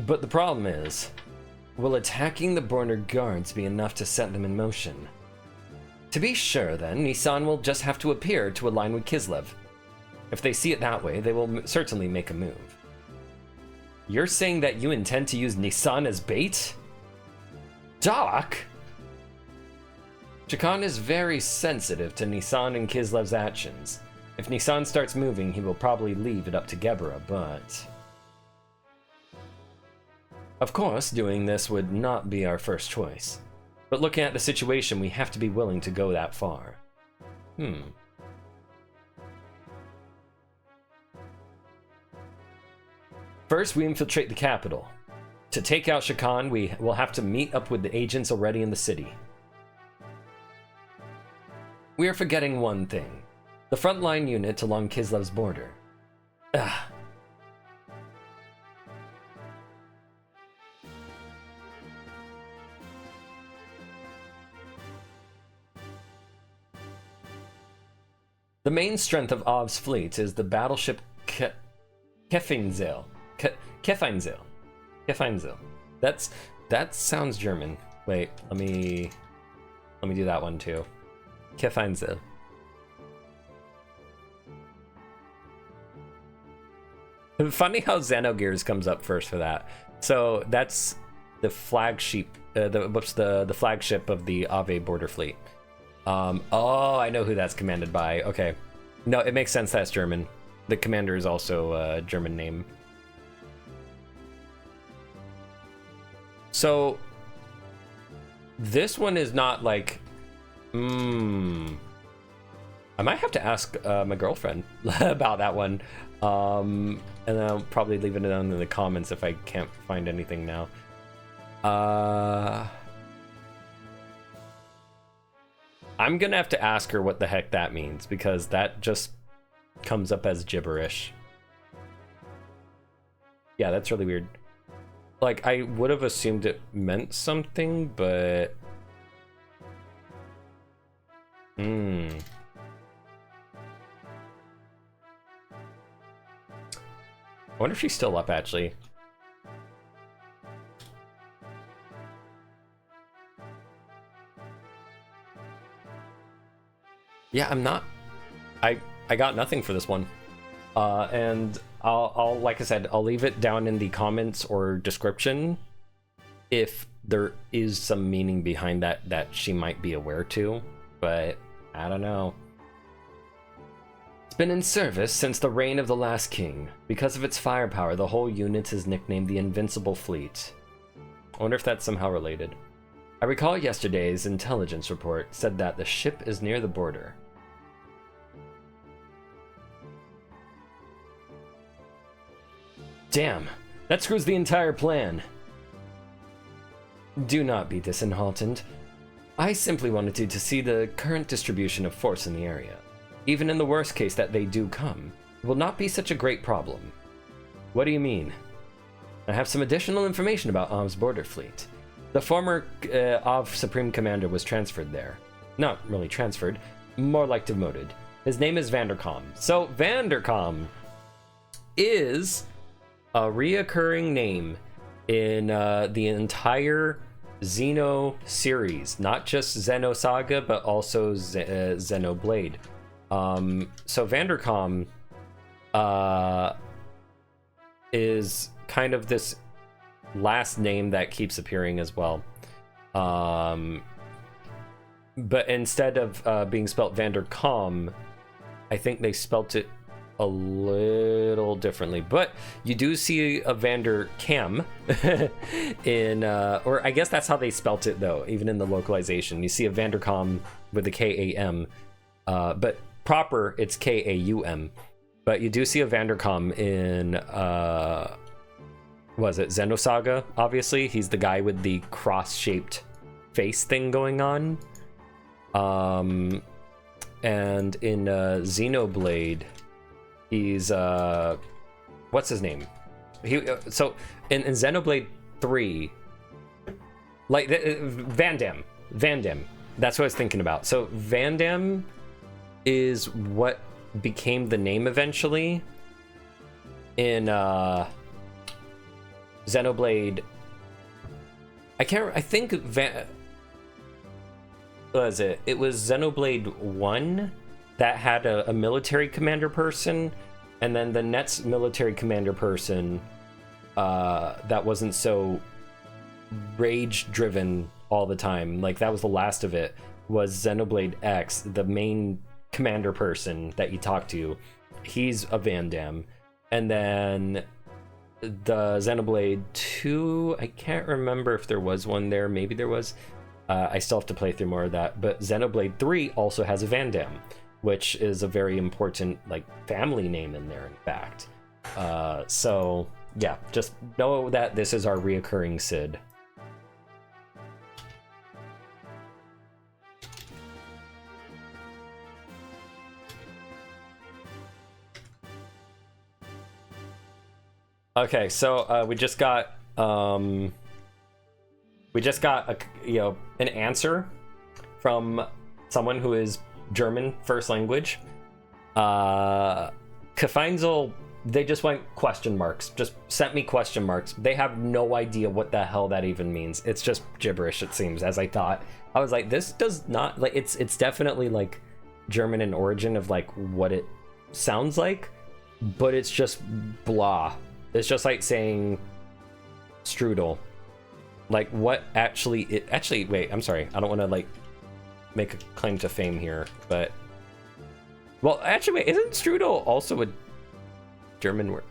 But the problem is, will attacking the border guards be enough to set them in motion? To be sure, then, Nisan will just have to appear to align with Kislev. If they see it that way, they will certainly make a move. You're saying that you intend to use Nisan as bait? Doc? Chakhan is very sensitive to Nisan and Kislev's actions. If Nisan starts moving, he will probably leave it up to Gebler, but... Of course, doing this would not be our first choice. But looking at the situation, we have to be willing to go that far. First, we infiltrate the capital. To take out Chakhan, we will have to meet up with the agents already in the city. We are forgetting one thing. The frontline unit along Kislev's border. The main strength of Av's fleet is the battleship Kefeinzel. That sounds German. Wait, let me do that one too. Kefeinzel. Funny how Xenogears comes up first for that. So that's the flagship, the flagship of the Aveh border fleet. Oh, I know who that's commanded by. Okay, no, it makes sense that's German. The commander is also a German name. So this one is not like. I might have to ask my girlfriend about that one. And then I'll probably leave it down in the comments if I can't find anything now. I'm gonna have to ask her what the heck that means, because that just comes up as gibberish. Yeah, that's really weird. Like, I would have assumed it meant something, but... I wonder if she's still up, actually. Yeah, I'm not... I got nothing for this one. And I'll, like I said, I'll leave it down in the comments or description if there is some meaning behind that she might be aware to, but I don't know. It's been in service since the reign of the last king. Because of its firepower, the whole unit is nicknamed the Invincible Fleet. I wonder if that's somehow related. I recall yesterday's intelligence report said that the ship is near the border. Damn, that screws the entire plan. Do not be disheartened. I simply wanted you to see the current distribution of force in the area. Even in the worst case that they do come, it will not be such a great problem. What do you mean? I have some additional information about Av's border fleet. The former Av Supreme Commander was transferred there. Not really transferred, more like demoted. His name is Vandercom. So Vandercom is a reoccurring name in the entire Xeno series, not just Xenosaga, but also Xenoblade. So Vandercom is kind of this last name that keeps appearing as well. But instead of being spelt Vandercom, I think they spelt it a little differently, but you do see a Vandercam in or I guess that's how they spelt it though, even in the localization you see a Vandercom with a K-A-M, but proper it's K-A-U-M, but you do see a Vandercom in was it Xenosaga? Obviously he's the guy with the cross-shaped face thing going on, and in Xenoblade he's what's his name? So in Xenoblade 3, like Van Damme. That's what I was thinking about. So Van Damme is what became the name eventually in Xenoblade. I think what was it? It was Xenoblade 1 that had a military commander person, and then the next military commander person that wasn't so rage driven all the time, like that was the last of it, was Xenoblade X. The main commander person that you talk to, he's a Van Damme. And then the Xenoblade 2, I can't remember if there was one there, maybe there was. I still have to play through more of that, but Xenoblade 3 also has a Van Damme, which is a very important like family name in there, in fact. So yeah, just know that this is our reoccurring Sid. Okay, so we just got an answer from someone who is German first language. Kefeinzel, they just went question marks, just sent me question marks. They have no idea what the hell that even means. It's just gibberish, it seems, as I thought. I was like, this does not, like, it's definitely like German in origin of like what it sounds like, but it's just blah. It's just like saying strudel. Like what actually wait, I'm sorry, I don't want to like make a claim to fame here, but well, actually wait, isn't strudel also a German word?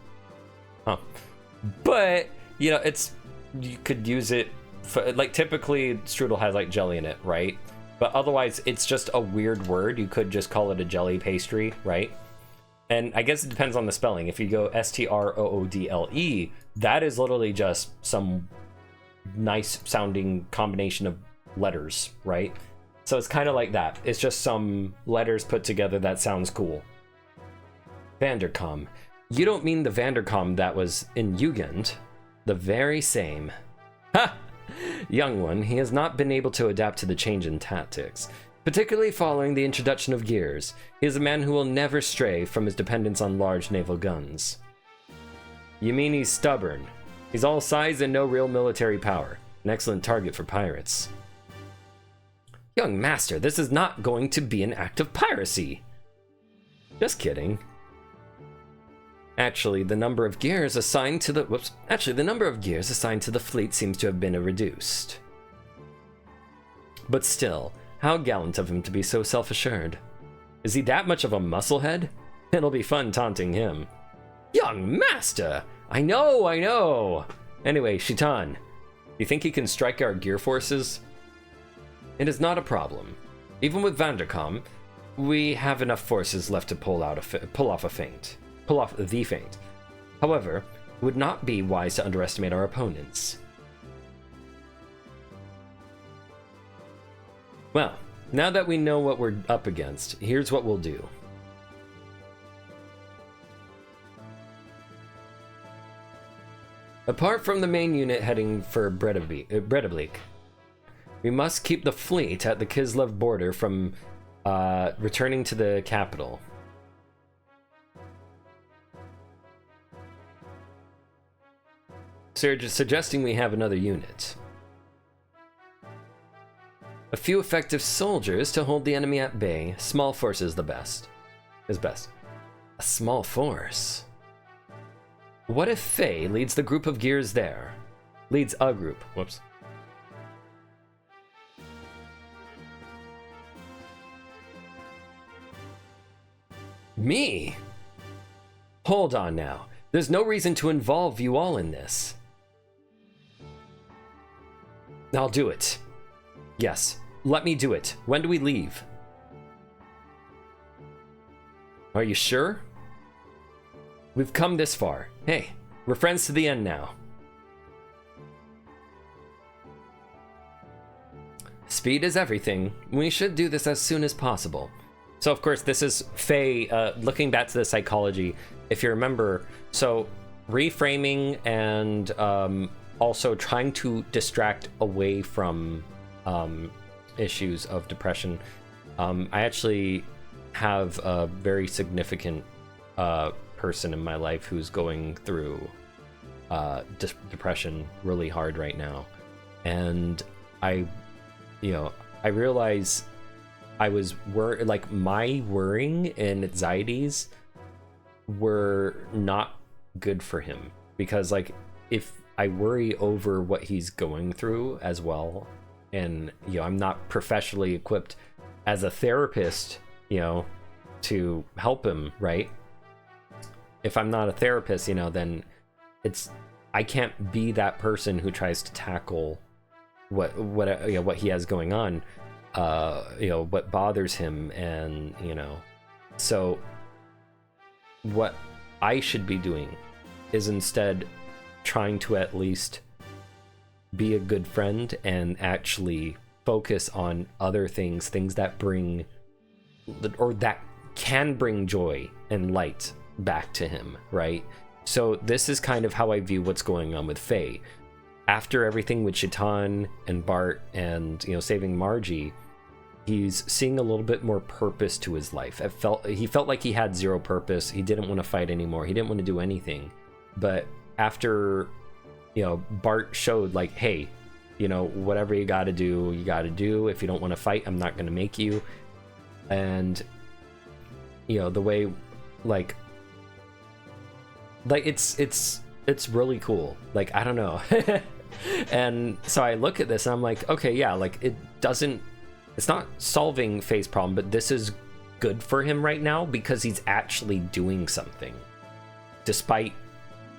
Huh. But you know, it's, you could use it for, like, typically strudel has like jelly in it, right? But otherwise it's just a weird word. You could just call it a jelly pastry, right? And I guess it depends on the spelling. If you go STROODLE, that is literally just some nice sounding combination of letters, right? So it's kind of like that. It's just some letters put together that sounds cool. Vandercom. You don't mean the Vandercom that was in Jugend? The very same. Ha! Young one, he has not been able to adapt to the change in tactics, particularly following the introduction of gears. He is a man who will never stray from his dependence on large naval guns. You mean he's stubborn? He's all size and no real military power. An excellent target for pirates. Young master, this is not going to be an act of piracy. Just kidding. Actually, the number of gears assigned to the fleet seems to have been reduced. But still, how gallant of him to be so self-assured. Is he that much of a musclehead? It'll be fun taunting him. Young master! I know! Anyway, Shitan, you think he can strike our gear forces? It is not a problem. Even with Vandercom, we have enough forces left to pull off the feint. However, it would not be wise to underestimate our opponents. Well, now that we know what we're up against, here's what we'll do. Apart from the main unit heading for Breidablik, we must keep the fleet at the Kislev border from returning to the capital. So you're just suggesting we have another unit. A few effective soldiers to hold the enemy at bay. Small force is best. A small force? What if Faye leads the group of gears there? Leads a group. Whoops. Me? Hold on now. There's no reason to involve you all in this. I'll do it. Yes, let me do it. When do we leave? Are you sure? We've come this far. Hey, we're friends to the end now. Speed is everything. We should do this as soon as possible. So, of course, this is Faye looking back to the psychology. If you remember, so reframing and also trying to distract away from issues of depression. I actually have a very significant person in my life who's going through depression really hard right now, and I realize I was my worrying and anxieties were not good for him, because like if I worry over what he's going through as well, and I'm not professionally equipped as a therapist to help him, right? If I'm not a therapist, then I can't be that person who tries to tackle what he has going on, what bothers him, and so what I should be doing is instead trying to at least be a good friend and actually focus on other things that bring or that can bring joy and light back to him, right? So this is kind of how I view what's going on with Faye. After everything with Chitan and Bart and saving Margie, he's seeing a little bit more purpose to his life. He felt like he had zero purpose. He didn't want to fight anymore. He didn't want to do anything. But after Bart showed like, hey, whatever you got to do. If you don't want to fight, I'm not going to make you. And the way like it's really cool. Like, I don't know. And so I look at this and I'm like, okay, yeah, like it's not solving Faye's problem, but this is good for him right now because he's actually doing something, despite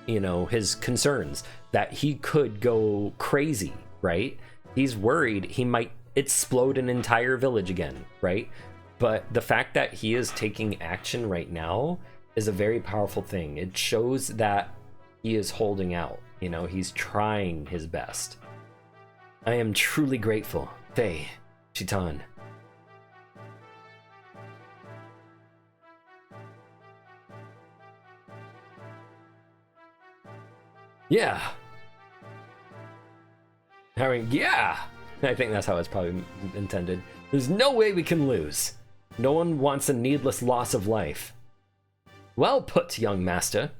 his concerns that he could go crazy, right? He's worried he might explode an entire village again, right? But the fact that he is taking action right now is a very powerful thing. It shows that he is holding out, he's trying his best. I am truly grateful, Faye, Chitan. Yeah. Yeah! I think that's how it's probably intended. There's no way we can lose. No one wants a needless loss of life. Well put, young master.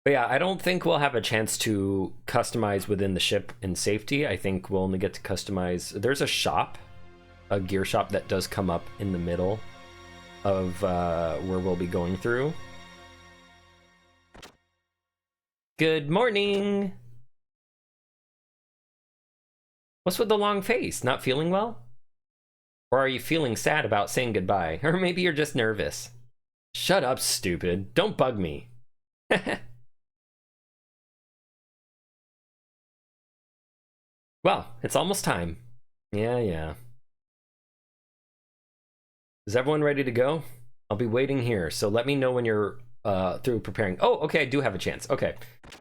But yeah, I don't think we'll have a chance to customize within the ship in safety. I think we'll only get to customize. There's a gear shop that does come up in the middle of where we'll be going through. Good morning. What's with the long face? Not feeling well? Or are you feeling sad about saying goodbye? Or maybe you're just nervous. Shut up, stupid. Don't bug me. Well, it's almost time. Yeah, yeah. Is everyone ready to go? I'll be waiting here, so let me know when you're through preparing. Oh, okay, I do have a chance. Okay,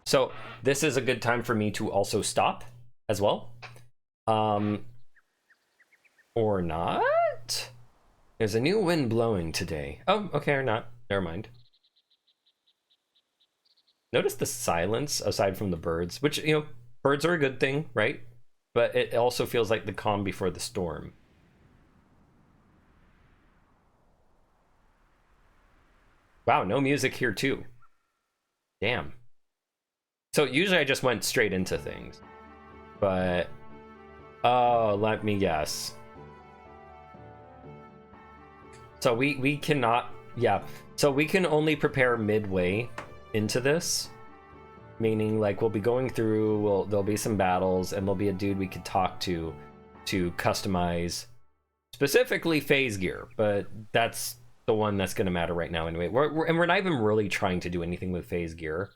so this is a good time for me to also stop as well. Or not? There's a new wind blowing today. Oh, okay, or not. Never mind. Notice the silence aside from the birds, which, you know, birds are a good thing, right? But it also feels like the calm before the storm. Wow, no music here too. Damn. So usually I just went straight into things. But oh, let me guess. So we cannot, yeah. So we can only prepare midway into this. Meaning, like, we'll be going through, there'll be some battles, and there'll be a dude we could talk to customize specifically phase gear, but that's the one that's going to matter right now anyway. We're not even really trying to do anything with phase gear.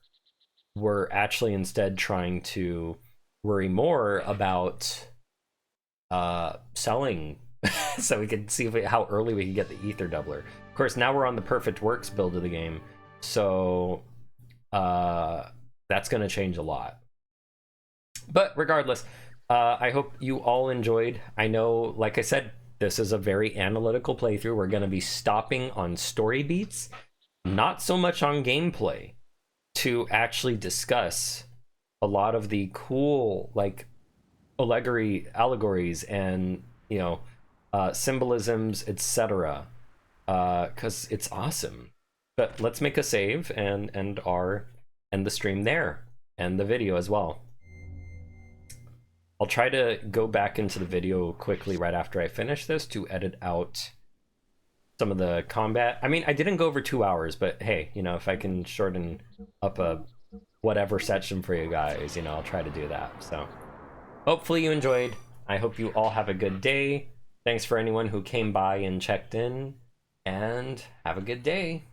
We're actually instead trying to worry more about selling so we can see how early we can get the ether doubler. Of course, now we're on the perfect works build of the game, so that's going to change a lot. But regardless, I hope you all enjoyed. I know, like I said, this is a very analytical playthrough. We're going to be stopping on story beats, not so much on gameplay, to actually discuss a lot of the cool, like, allegories and, you know, symbolisms, etc. Because it's awesome. But let's make a save and end the stream there, and the video as well. I'll try to go back into the video quickly right after I finish this to edit out some of the combat. I mean, I didn't go over 2 hours, but hey, you know, if I can shorten up a whatever section for you guys, you know, I'll try to do that. So hopefully you enjoyed. I hope you all have a good day. Thanks for anyone who came by and checked in, and have a good day.